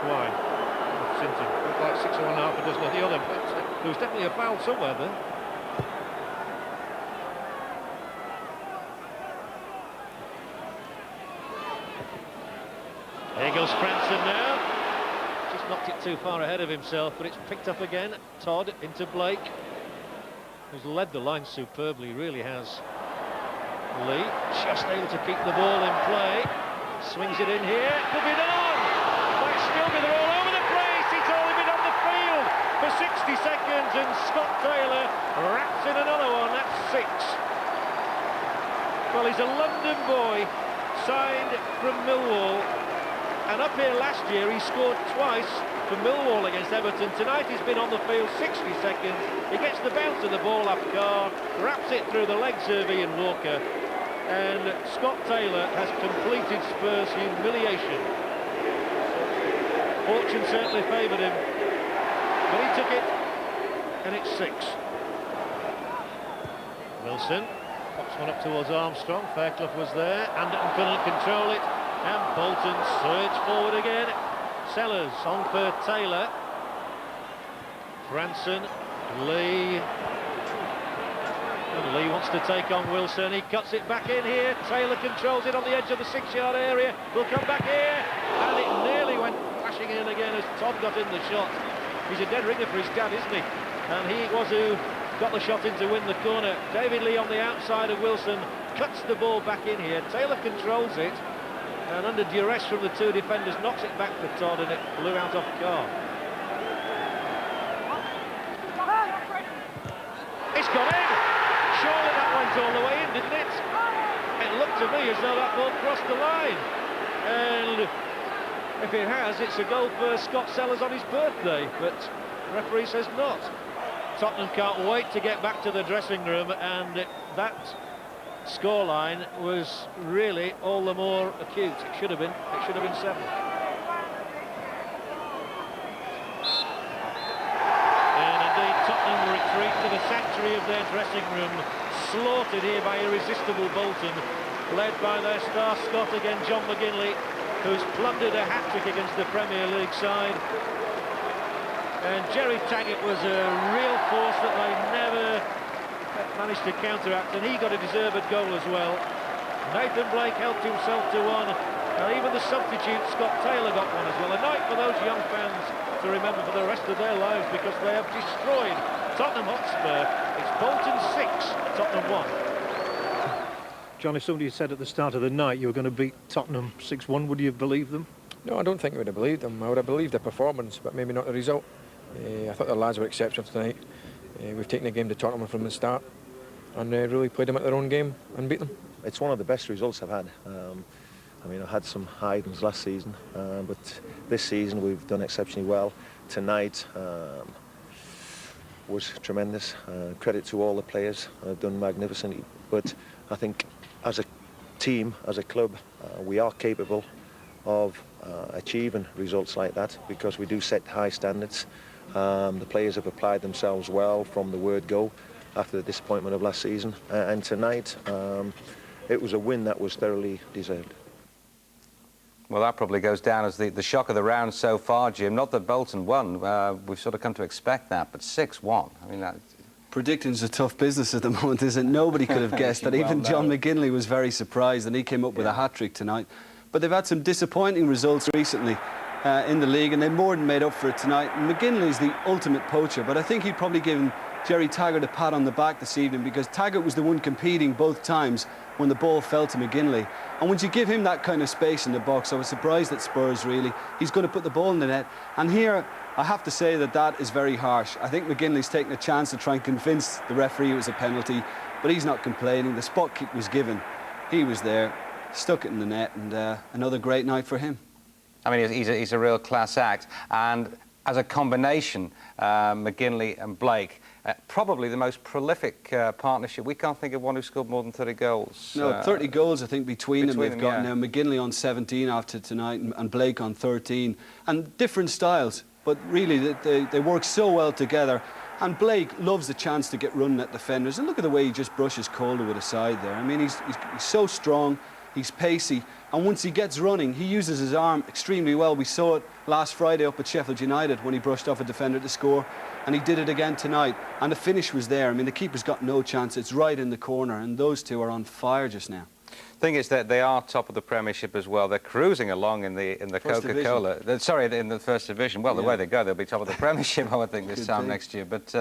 Why? Sinton looked like 6 or 1.5 a dozen of the other, but there was definitely a foul somewhere there. There goes Franson now. Just knocked it too far ahead of himself, but it's picked up again. Todd into Blake, who's led the line superbly, really has. Lee just able to keep the ball in play. Swings it in here. Could be done. Still be there all over the place. He's only been on the field for 60 seconds, and Scott Taylor wraps in another one. That's 6. Well, he's a London boy, signed from Millwall, and up here last year he scored twice for Millwall against Everton. Tonight he's been on the field 60 seconds. He gets the bounce of the ball off Carr, wraps it through the legs of Ian Walker, and Scott Taylor has completed Spurs' humiliation. Fortune certainly favoured him, but he took it, and it's 6. Wilson pops one up towards Armstrong. Fairclough was there. Anderton couldn't control it, and Bolton surge forward again. Sellers on for Taylor. Franson, Lee. And Lee wants to take on Wilson. He cuts it back in here. Taylor controls it on the edge of the 6-yard area. Will come back here, and it nearly went flashing in again as Todd got in the shot. He's a dead ringer for his dad, isn't he? And he was who got the shot in to win the corner. David Lee on the outside of Wilson cuts the ball back in here. Taylor controls it, and under duress from the 2 defenders knocks it back for Todd, and it blew out off Carr. It's gone in. Surely that went all the way in, didn't it? It looked to me as though that ball crossed the line, and if it has, it's a goal for Scott Sellers on his birthday, but the referee says not. Tottenham can't wait to get back to the dressing room, and that scoreline was really all the more acute. It should have been 7. And indeed, Tottenham retreat to the sanctuary of their dressing room, slaughtered here by irresistible Bolton, led by their star Scot again, John McGinley, who's plundered a hat-trick against the Premier League side. And Jerry Taggart was a real force that they never managed to counteract, and he got a deserved goal as well. Nathan Blake helped himself to one, and even the substitute Scott Taylor got one as well. A night for those young fans to remember for the rest of their lives, because they have destroyed Tottenham Hotspur. It's Bolton 6, Tottenham 1. John, if somebody had said at the start of the night you were going to beat Tottenham 6-1, would you have believed them? No, I don't think I would have believed them. I would have believed their performance, but maybe not the result. I thought the lads were exceptional tonight. We've taken the game to Tottenham from the start and really played them at their own game and beat them. It's one of the best results I've had. I mean, I had some high items last season, but this season we've done exceptionally well. Tonight was tremendous. Credit to all the players, done magnificently. But I think as a team, as a club, we are capable of achieving results like that, because we do set high standards. The players have applied themselves well from the word go after the disappointment of last season, and tonight it was a win that was thoroughly deserved. Well, that probably goes down as the shock of the round so far, Jim. Not that Bolton won, we've sort of come to expect that, but 6-1. I mean, that... Predicting's a tough business at the moment, isn't it? Nobody could have guessed that. Even John McGinley was very surprised, and he came up with a hat-trick tonight. But they've had some disappointing results recently in the league, and they more than made up for it tonight. McGinley's the ultimate poacher, but I think he'd probably given Jerry Taggart a pat on the back this evening, because Taggart was the one competing both times when the ball fell to McGinley. And once you give him that kind of space in the box, I was surprised at Spurs, really. He's going to put the ball in the net. And here, I have to say that that is very harsh. I think McGinley's taking a chance to try and convince the referee it was a penalty, but he's not complaining. The spot kick was given. He was there, stuck it in the net, and another great night for him. I mean, he's a real class act, and as a combination, McGinley and Blake, probably the most prolific partnership. We can't think of one who scored more than 30 goals. No, 30 goals, I think, between them they've got yeah. now. McGinley on 17 after tonight, and Blake on 13. And different styles, but really they work so well together. And Blake loves the chance to get running at defenders. And look at the way he just brushes Calderwood aside there. I mean, he's so strong, he's pacey. And once he gets running, he uses his arm extremely well. We saw it last Friday up at Sheffield United when he brushed off a defender to score. And he did it again tonight. And the finish was there. I mean, the keeper's got no chance. It's right in the corner. And those two are on fire just now. Thing is that they are top of the Premiership as well. They're cruising along in the Coca Cola. Sorry, in the First Division. Well, the way they go, they'll be top of the Premiership, I would think, this time next year. But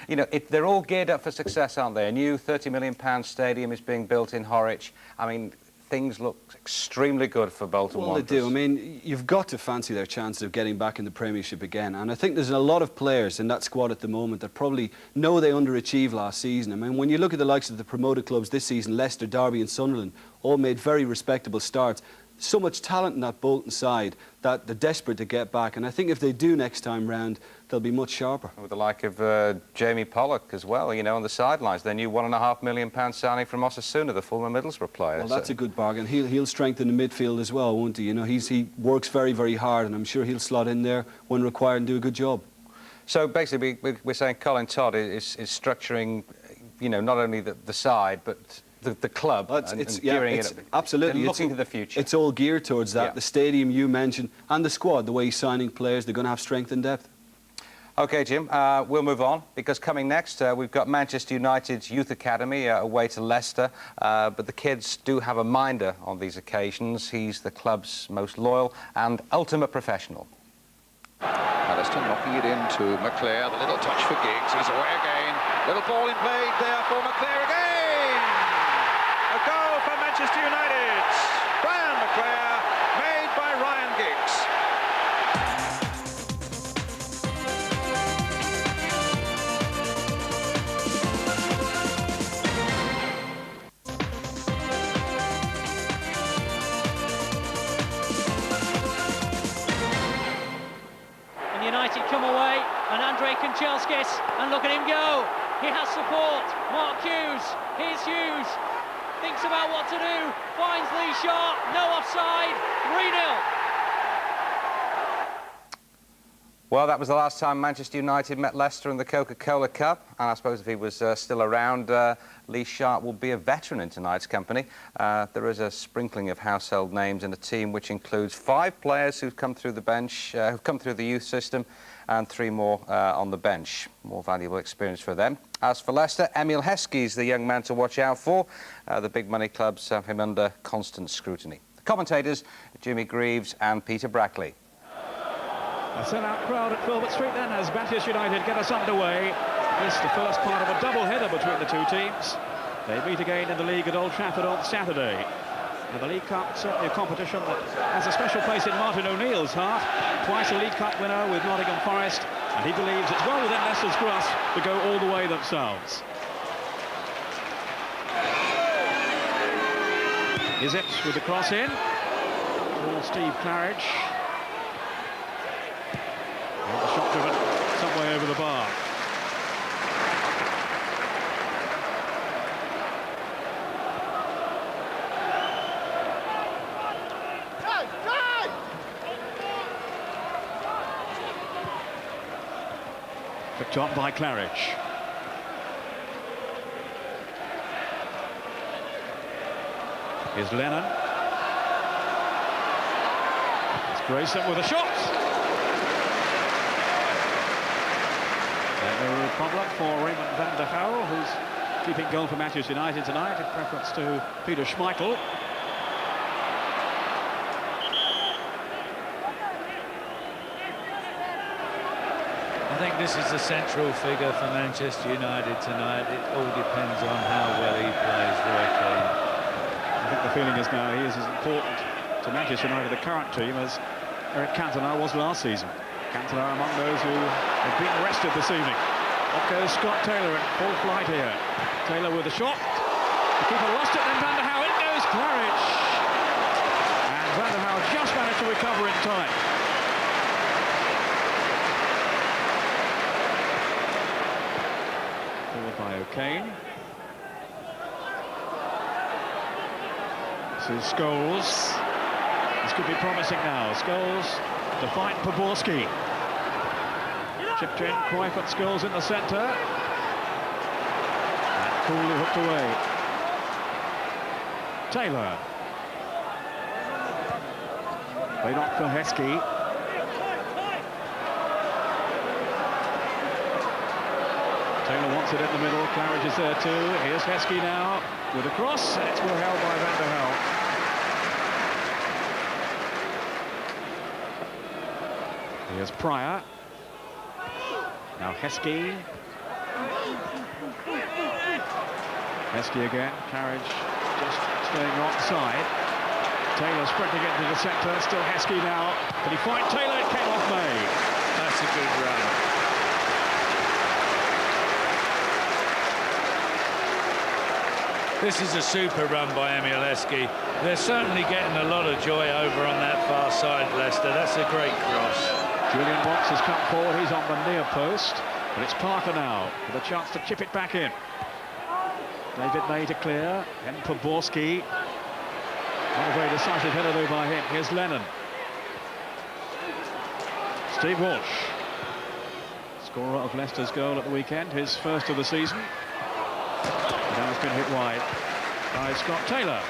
you know, they're all geared up for success, aren't they? A new £30 million stadium is being built in Horwich. I mean, things look extremely good for Bolton Wanderers. Well, they do. I mean, you've got to fancy their chances of getting back in the Premiership again. And I think there's a lot of players in that squad at the moment that probably know they underachieved last season. I mean, when you look at the likes of the promoted clubs this season, Leicester, Derby and Sunderland, all made very respectable starts. So much talent in that Bolton side that they're desperate to get back. And I think if they do next time round, they'll be much sharper. With the like of Jamie Pollock as well, you know, on the sidelines. Their new £1.5 million signing from Osasuna, the former Middlesbrough player. Well, that's a good bargain. He'll strengthen the midfield as well, won't he? You know, he works very, very hard, and I'm sure he'll slot in there when required and do a good job. So basically, we're saying Colin Todd is structuring, you know, not only the side, but the club and gearing it up. Absolutely. And looking to the future. It's all geared towards that. Yeah. The stadium you mentioned and the squad, the way he's signing players, they're going to have strength and depth. OK, Jim, we'll move on, because coming next, we've got Manchester United's Youth Academy away to Leicester, but the kids do have a minder on these occasions. He's the club's most loyal and ultimate professional. Alistair knocking it into McClare, the little touch for Giggs, he's away again. Little ball in play there for McClare again! A goal for Manchester United! Brian McClare, made by Ryan Giggs. And United come away, and Andrei Kanchelskis, and look at him go. He has support. Mark Hughes, here's Hughes. Thinks about what to do, finds Lee Sharp, no offside, 3-0. Well, that was the last time Manchester United met Leicester in the Coca Cola Cup, and I suppose if he was still around, Lee Sharp will be a veteran in tonight's company. There is a sprinkling of household names in a team which includes 5 players who've come through the bench, who've come through the youth system, and 3 more on the bench. More valuable experience for them. As for Leicester, Emil Heskey's the young man to watch out for. The big money clubs have him under constant scrutiny. The commentators, Jimmy Greaves and Peter Brackley. A sell-out crowd at Filbert Street then as Manchester United get us underway. This is the first part of a double-header between the two teams. They meet again in the league at Old Trafford on Saturday. And the League Cup, certainly a competition that has a special place in Martin O'Neill's heart. Twice a League Cup winner with Nottingham Forest, and he believes it's well within Leicester's grasp to go all the way themselves. Is it with the cross in? For Steve Claridge. And the shot driven some way over the bar. Picked up by Claridge. Here's Lennon. It's Grayson with a shot. And a problem for Raymond van der Houw, who's keeping goal for Manchester United tonight in preference to Peter Schmeichel. I think this is the central figure for Manchester United tonight. It all depends on how well he plays, Roy Keane. I think the feeling is now he is as important to Manchester United, the current team, as Eric Cantona was last season. Cantona among those who have been rested this evening. Up goes Scott Taylor in full flight here. Taylor with a shot. The keeper lost it, then Van der Hau. In goes Claridge. And Van der Hau just managed to recover in time. Forward by O'Kane. This is Scholes. This could be promising now. Scholes to find Poborski. Chipped in, Cruyff at Scholes in the centre. And coolly hooked away. Taylor. Played on for Heskey. Taylor wants it in the middle. Claridge is there too. Here's Heskey now with a cross. And it's well held by Van der Hau. Here's Pryor. Now Heskey. Heskey again. Claridge just staying onside. Taylor sprinting into the centre. Still Heskey now. Can he find Taylor? It came off May. That's a good run. This is a super run by Emil Heskey. They're certainly getting a lot of joy over on that far side, Leicester. That's a great cross. Julian Watts has come forward. He's on the near post. But it's Parker now with a chance to chip it back in. David May to clear. And Poborski. Not a very decisive header though by him. Here's Lennon. Steve Walsh. Scorer of Leicester's goal at the weekend. His first of the season. Now it's been hit wide by Scott Taylor.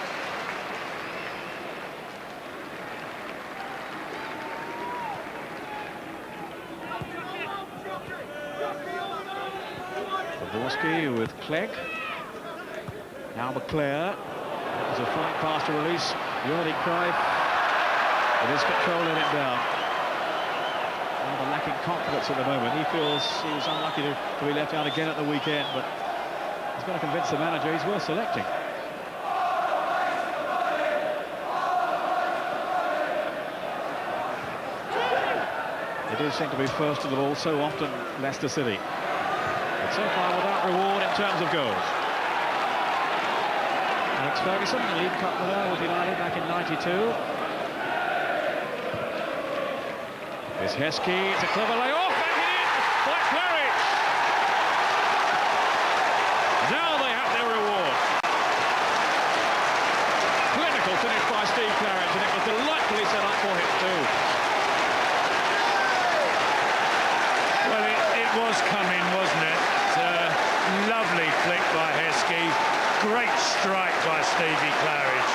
Poborski with Clegg. Now McClare. There's a flight pass to release Jordi Cruyff. It is controlling it down. Rather lacking confidence at the moment. He feels he's unlucky to be left out again at the weekend, but he's got to convince the manager he's worth selecting. They do seem to be first to the ball so often, Leicester City. But so far without reward in terms of goals. Alex Ferguson, the League Cup winner with United back in '92. It's Heskey, it's a clever layoff, and hit in by Claridge. Now they have their reward. Clinical finish by Steve Claridge, and it was delightfully set up for him too. Well, it was coming, wasn't it? Lovely flick by Heskey. Great strike by Stevie Claridge.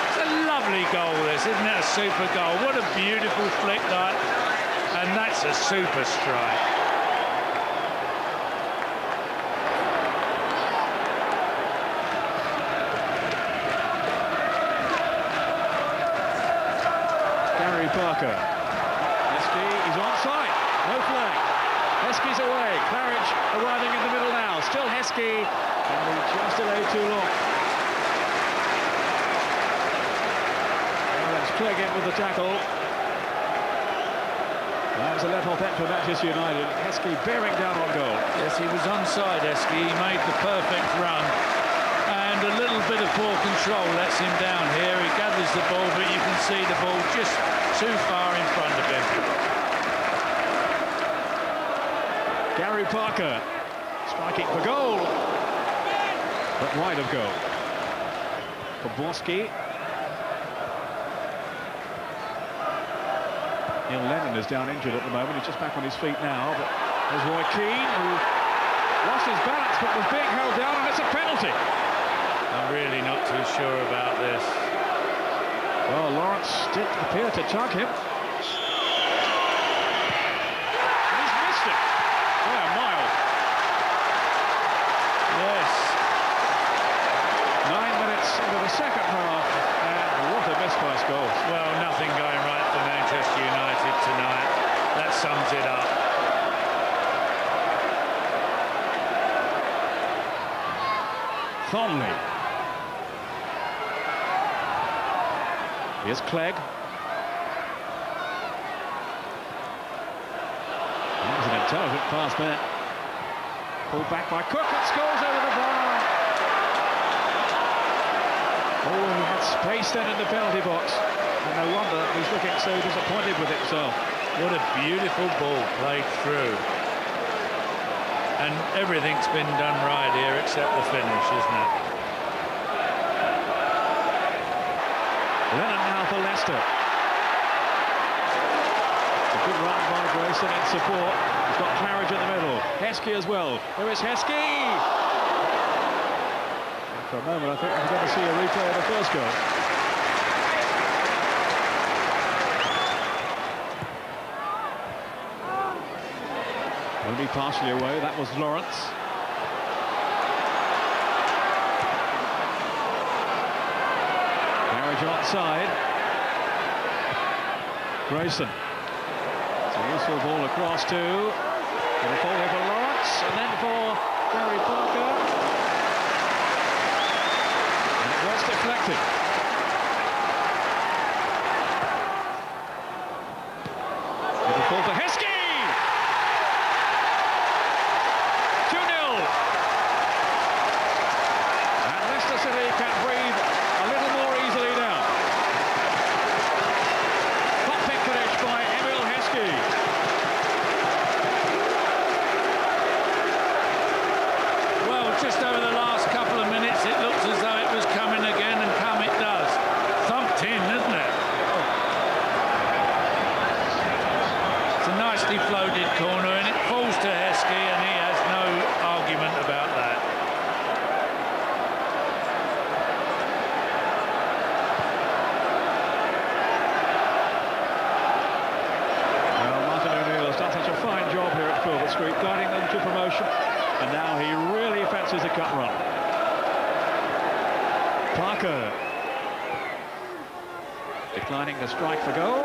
It's a lovely goal, this, isn't it? A super goal. What a beautiful flick that. And that's a super strike. Gary Parker. Heskey, he's onside. No flag. Heskey's away. Claridge arriving in the middle now. Still Heskey. And he just delayed too long. Well, that's Clegg in with the tackle. That was a let-off end for Manchester United. Heskey bearing down on goal. Yes, he was onside, Heskey. He made the perfect run. And a little bit of poor control lets him down here. He gathers the ball, but you can see the ball just too far in front of him. Gary Parker striking for goal. But wide of goal. Poborski. Neil Lennon is down injured at the moment. He's just back on his feet now. But there's Roy Keane, who lost his balance but was being held down, and it's a penalty. I'm really not too sure about this. Well, Lawrence did appear to tug him. And he's missed it. By a mile. Yes. 9 minutes into the second half, and what a miss by Scholes. Well, nothing going right for Manchester United tonight. That sums it up. Thomley. Here's Clegg. Intelligent pass there. Pulled back by Cook and scores over the bar. Oh, he had space then in the penalty box. And no wonder he's looking so disappointed with himself. What a beautiful ball played through. And everything's been done right here except the finish, isn't it? Lennon now for Leicester. A good run by Grayson in support. He's got Claridge in the middle. Heskey as well. There is Heskey! For a moment, I think we're going to see a replay of the first goal. Only partially away, that was Lawrence. Claridge onside. Grayson. It's a useful ball across to. It'll fall here for Lawrence, and then for Gary Parker. And it was deflected. It'll fall for Heskey! Can breathe a little more easily now. Top-pick finish by Emil Heskey. Well, just over the last couple of minutes, it looks as though it was coming again, and come it does. Thumped in, isn't it? It's a nicely floated corner, and it falls to Heskey, and he has no argument about that. Street, guiding them to promotion, and now he really fancies a cut run. Parker declining to strike for goal.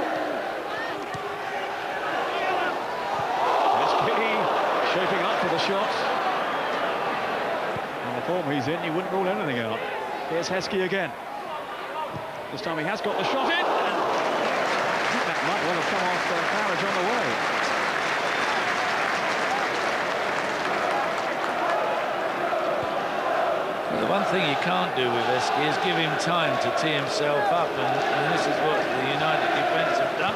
Heskey shaping up for the shot. In the form he's in, you wouldn't rule anything out. Here's Heskey again. This time he has got the shot in, and I think that might well have come off Claridge on the way. The one thing you can't do with Heskey is give him time to tee himself up, and this is what the United defence have done.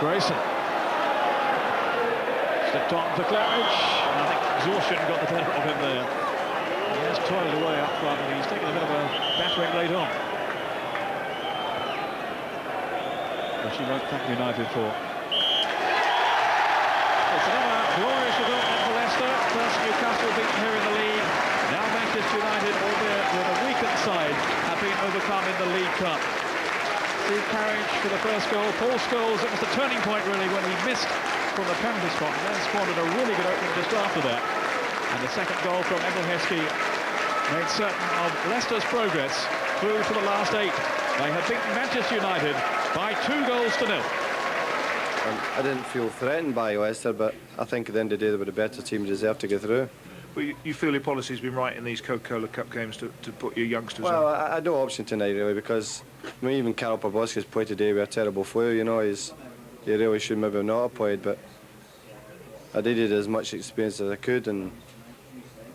Grayson. Slipped on for Claridge, and I think exhaustion got the better of him there. He has toiled away up front, and he's taken a bit of a battering late on. Which he won't thank United for. It's another glorious result for Leicester. First Newcastle beaten here in the league. Now Manchester United, albeit with a weakened side, have been overcome in the League Cup. Steve Claridge for the first goal. Paul Scholes, it was the turning point really when he missed from the penalty spot and then squandered a really good opening just after that. And the second goal from Emil Heskey made certain of Leicester's progress through to the last 8. They have beaten Manchester United by 2-0. I didn't feel threatened by Leicester, but I think at the end of the day they were the better team, deserved to go through. Well, you feel your policy's been right in these Coca Cola Cup games to put your youngsters well, on? I had no option tonight really, because I mean, even Karol Poborski's played today with a terrible flu, you know, he really should maybe not have played, but I needed as much experience as I could, and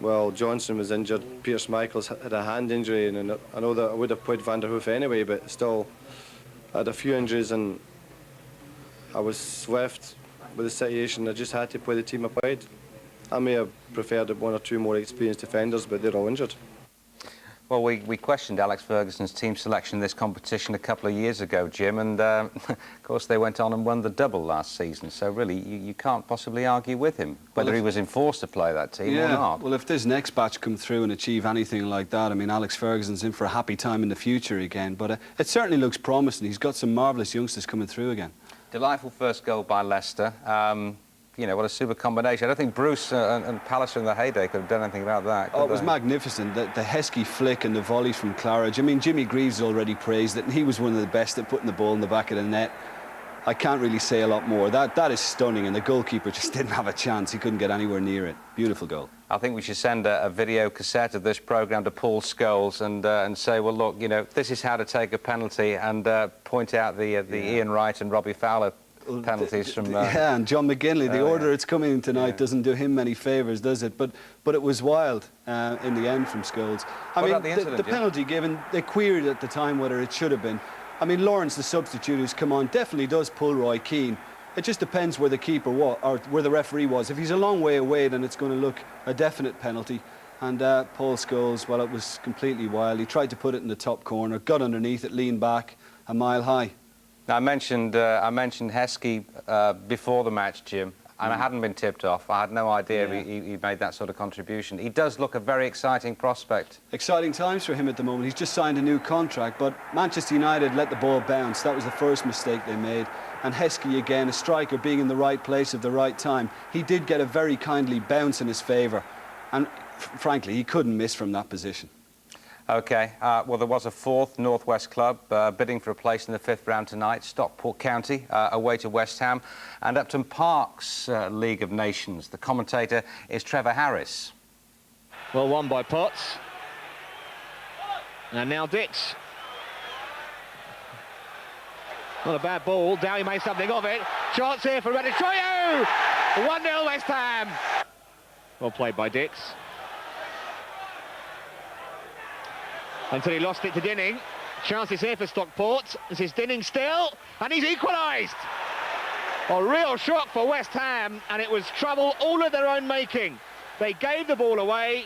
well, Johnson was injured, Pierce Michaels had a hand injury, and I know that I would have played Van der Hoof anyway, but still I had a few injuries and I was left with the situation. I just had to play the team I played. I may have preferred 1 or 2 more experienced defenders, but they're all injured. Well, we questioned Alex Ferguson's team selection in this competition a couple of years ago, Jim, and of course they went on and won the double last season, so really you can't possibly argue with him, whether he was enforced to play that team or not. Well, if this next batch come through and achieve anything like that, I mean, Alex Ferguson's in for a happy time in the future again, but it certainly looks promising. He's got some marvellous youngsters coming through again. Delightful first goal by Leicester. You know, what a super combination. I don't think Bruce and Pallister in the heyday could have done anything about that. Oh, it was magnificent. The Heskey flick and the volleys from Claridge. I mean, Jimmy Greaves already praised it, and he was one of the best at putting the ball in the back of the net. I can't really say a lot more. That is stunning, and the goalkeeper just didn't have a chance. He couldn't get anywhere near it. Beautiful goal. I think we should send a video cassette of this programme to Paul Scholes and say, well, look, you know, this is how to take a penalty, and point out the Ian Wright and Robbie Fowler penalties from... yeah, and John McGinley, the order it's coming in tonight doesn't do him many favours, does it? But it was wild in the end from Scholes. I mean, the penalty given, they queried at the time whether it should have been. I mean, Lawrence, the substitute who's come on, definitely does pull Roy Keane. It just depends where the keeper was, or where the referee was. If he's a long way away, then it's going to look a definite penalty. And Paul Scholes, well, it was completely wild. He tried to put it in the top corner, got underneath it, leaned back a mile high. Now, I mentioned Heskey before the match, Jim, and I hadn't been tipped off. I had no idea he made that sort of contribution. He does look a very exciting prospect. Exciting times for him at the moment. He's just signed a new contract, but Manchester United let the ball bounce. That was the first mistake they made. And Heskey, again, a striker being in the right place at the right time, he did get a very kindly bounce in his favour. And frankly, he couldn't miss from that position. OK, well, there was a fourth North West club bidding for a place in the fifth round tonight, Stockport County, away to West Ham, and Upton Park's League of Nations. The commentator is Trevor Harris. Well, won by Potts. And now Dix. Not a bad ball. Dowie made something of it. Chance here for Redetroyo! 1-0 West Ham. Well played by Dix. Until he lost it to Dinning. Chances here for Stockport. This is Dinning still, and he's equalised. A real shock for West Ham, and it was trouble all of their own making. They gave the ball away,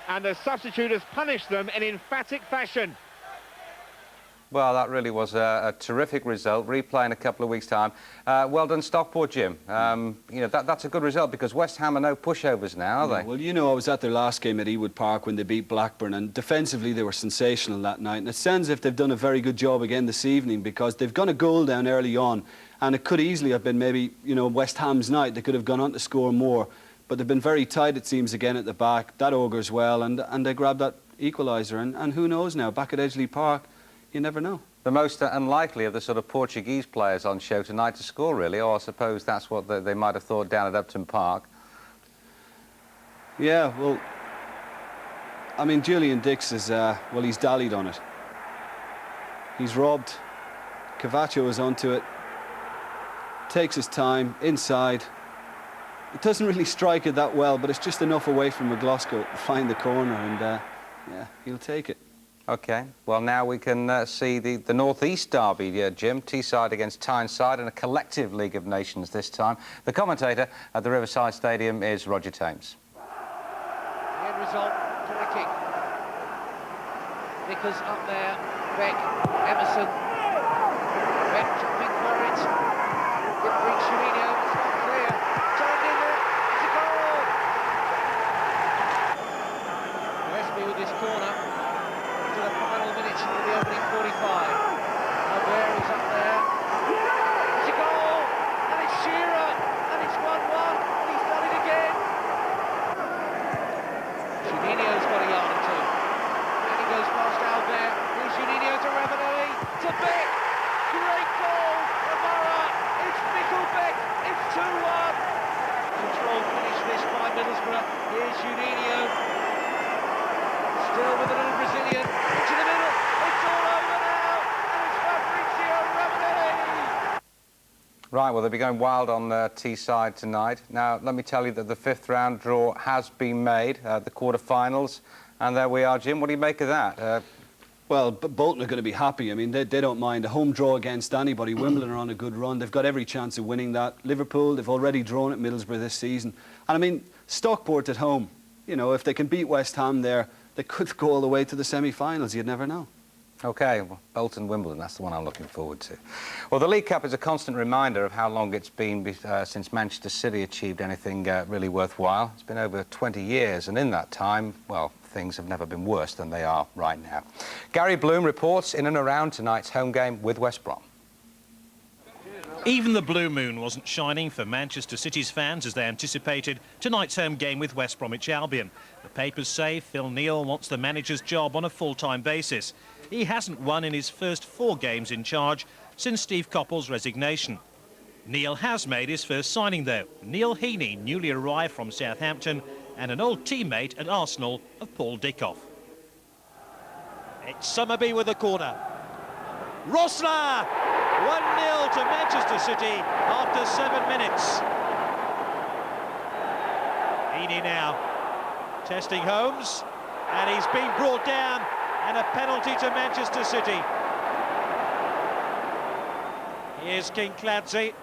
and the substitutors punished them in emphatic fashion. Well, that really was a terrific result. Replay in a couple of weeks' time. Well done, Stockport, Jim. You know, that's a good result because West Ham are no pushovers now, are they? Well, you know, I was at their last game at Ewood Park when they beat Blackburn, and defensively they were sensational that night. And it sounds as if they've done a very good job again this evening because they've gone a goal down early on, and it could easily have been maybe, you know, West Ham's night. They could have gone on to score more, but they've been very tight, it seems, again at the back. That augurs well, and they grabbed that equaliser. And who knows now? Back at Edgeley Park, you never know. The most unlikely of the sort of Portuguese players on show tonight to score, really, or I suppose that's what they might have thought down at Upton Park. Yeah, well, I mean, Julian Dix is, well, he's dallied on it. He's robbed. Cavacho is onto it. Takes his time, inside. It doesn't really strike it that well, but it's just enough away from McGlasgow to find the corner, and, yeah, he'll take it. OK, well, now we can see the North East derby, Jim. Teesside against Tyneside in a collective League of Nations this time. The commentator at the Riverside Stadium is Roger Thames. The end result, corner kick. Vickers up there, Beck, Emerson. Beck jumping for it. Didn't reach Juninho, it's not clear. Turned in there, it's a goal! Gillespie with his corner. To the final minutes of the opening 45. Albert is up there. It's a goal, and it's Shearer, and it's 1-1, and he's done it again. Juninho's got a yard or two. And he goes past Albert. Here's Juninho to Ravanelli, to Beck. Great goal, Amara. It's Nickelbeck. It's 2-1. Control finish this by Middlesbrough. Here's Juninho. Still with a little Brazilian. Into the middle. It's all over now. And it's Fabrizio Ravanelli. Right, well, they'll be going wild on Teesside tonight. Now, let me tell you that the fifth round draw has been made, the quarter-finals, and there we are, Jim. What do you make of that? Well, Bolton are going to be happy. I mean, they don't mind a home draw against anybody. Wimbledon are on a good run. They've got every chance of winning that. Liverpool, they've already drawn at Middlesbrough this season. And, I mean, Stockport at home, you know, if they can beat West Ham there, they could go all the way to the semi-finals. You'd never know. OK, well, Bolton, Wimbledon, that's the one I'm looking forward to. Well, the League Cup is a constant reminder of how long it's been since Manchester City achieved anything really worthwhile. It's been over 20 years, and in that time, well, things have never been worse than they are right now. Gary Bloom reports in and around tonight's home game with West Brom. Even the blue moon wasn't shining for Manchester City's fans as they anticipated tonight's home game with West Bromwich Albion. The papers say Phil Neal wants the manager's job on a full-time basis. He hasn't won in his first 4 games in charge since Steve Coppell's resignation. Neil has made his first signing, though. Neil Heaney, newly arrived from Southampton, and an old teammate at Arsenal of Paul Dickoff. It's Summerby with the corner. Rosler! 1-0 to Manchester City after 7 minutes. Heaney now testing Holmes, and he's been brought down, and a penalty to Manchester City. Here's Kincladze,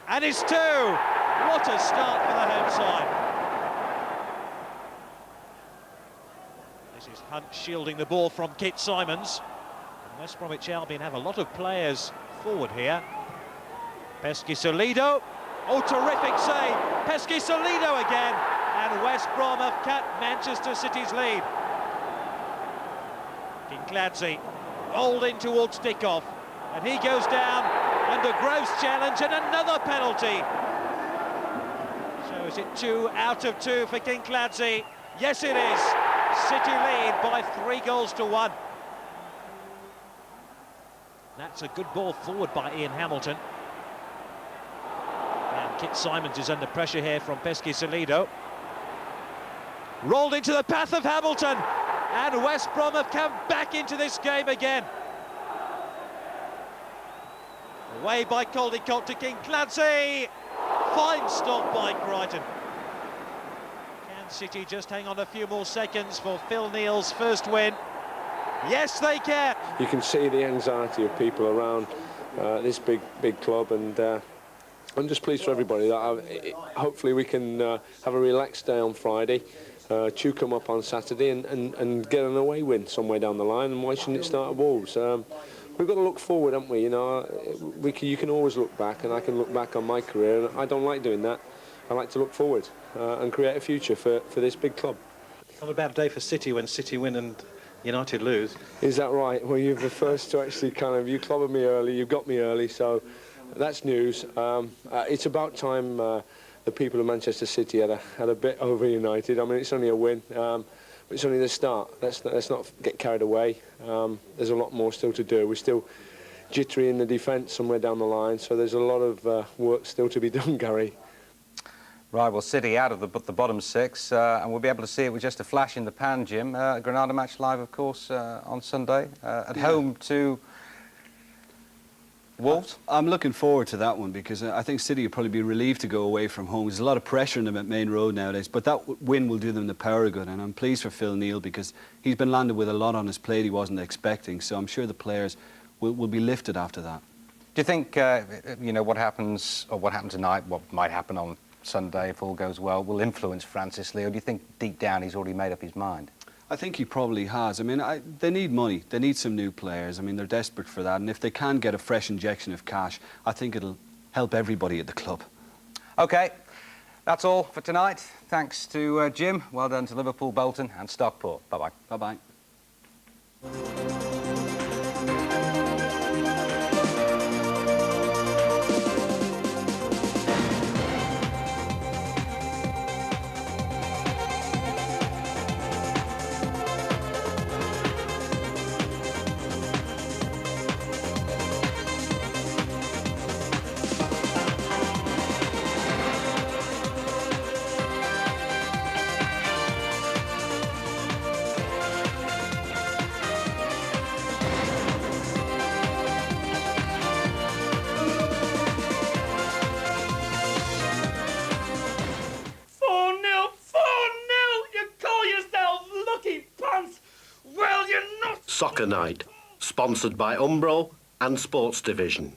and it's 2. What a start for the home side. This is Hunt shielding the ball from Kit Simons. And West Bromwich Albion have a lot of players forward here. Pesky-Solido. Oh, terrific save. Pesky-Solido again. And West Brom have cut Manchester City's lead. Kincladze rolled in towards Dickoff. And he goes down under gross challenge and another penalty. So is it 2 out of 2 for Kincladze? Yes, it is. City lead by 3-1. That's a good ball forward by Ian Hamilton. And Kit Simons is under pressure here from Pesky-Solido. Rolled into the path of Hamilton, and West Brom have come back into this game again. Away by Caldicott to Kincladze. Fine stop by Crichton. Can City just hang on a few more seconds for Phil Neal's first win? Yes, they can. You can see the anxiety of people around this big club, and I'm just pleased for everybody that hopefully we can have a relaxed day on Friday, chew them up on Saturday, and get an away win somewhere down the line. And why shouldn't it start at Wolves? We've got to look forward, haven't we? You know, you can always look back, and I can look back on my career, and I don't like doing that. I like to look forward and create a future for this big club. Not a bad day for City when City win and United lose. Is that right? Well, you're the first to actually you clobbered me early, you got me early, so that's news. It's about time the people of Manchester City had a bit over United. I mean, it's only a win, but it's only the start. Let's not get carried away. There's a lot more still to do. We're still jittery in the defence somewhere down the line, so there's a lot of work still to be done, Gary. Right, well, City out of the bottom 6, and we'll be able to see it with just a flash in the pan, Jim. Granada match live, of course, on Sunday, at home to Wolves. I'm looking forward to that one because I think City will probably be relieved to go away from home. There's a lot of pressure on them at Main Road nowadays, but that win will do them the power of good, and I'm pleased for Phil Neal because he's been landed with a lot on his plate he wasn't expecting, so I'm sure the players will be lifted after that. Do you think, you know, what happened tonight, what might happen on Sunday, if all goes well, will influence Francis Lee, or do you think deep down he's already made up his mind? I think he probably has. I mean, they need money. They need some new players. I mean, they're desperate for that. And if they can get a fresh injection of cash, I think it'll help everybody at the club. OK, that's all for tonight. Thanks to Jim. Well done to Liverpool, Bolton and Stockport. Bye-bye. Bye-bye. Soccer Night, sponsored by Umbro and Sports Division.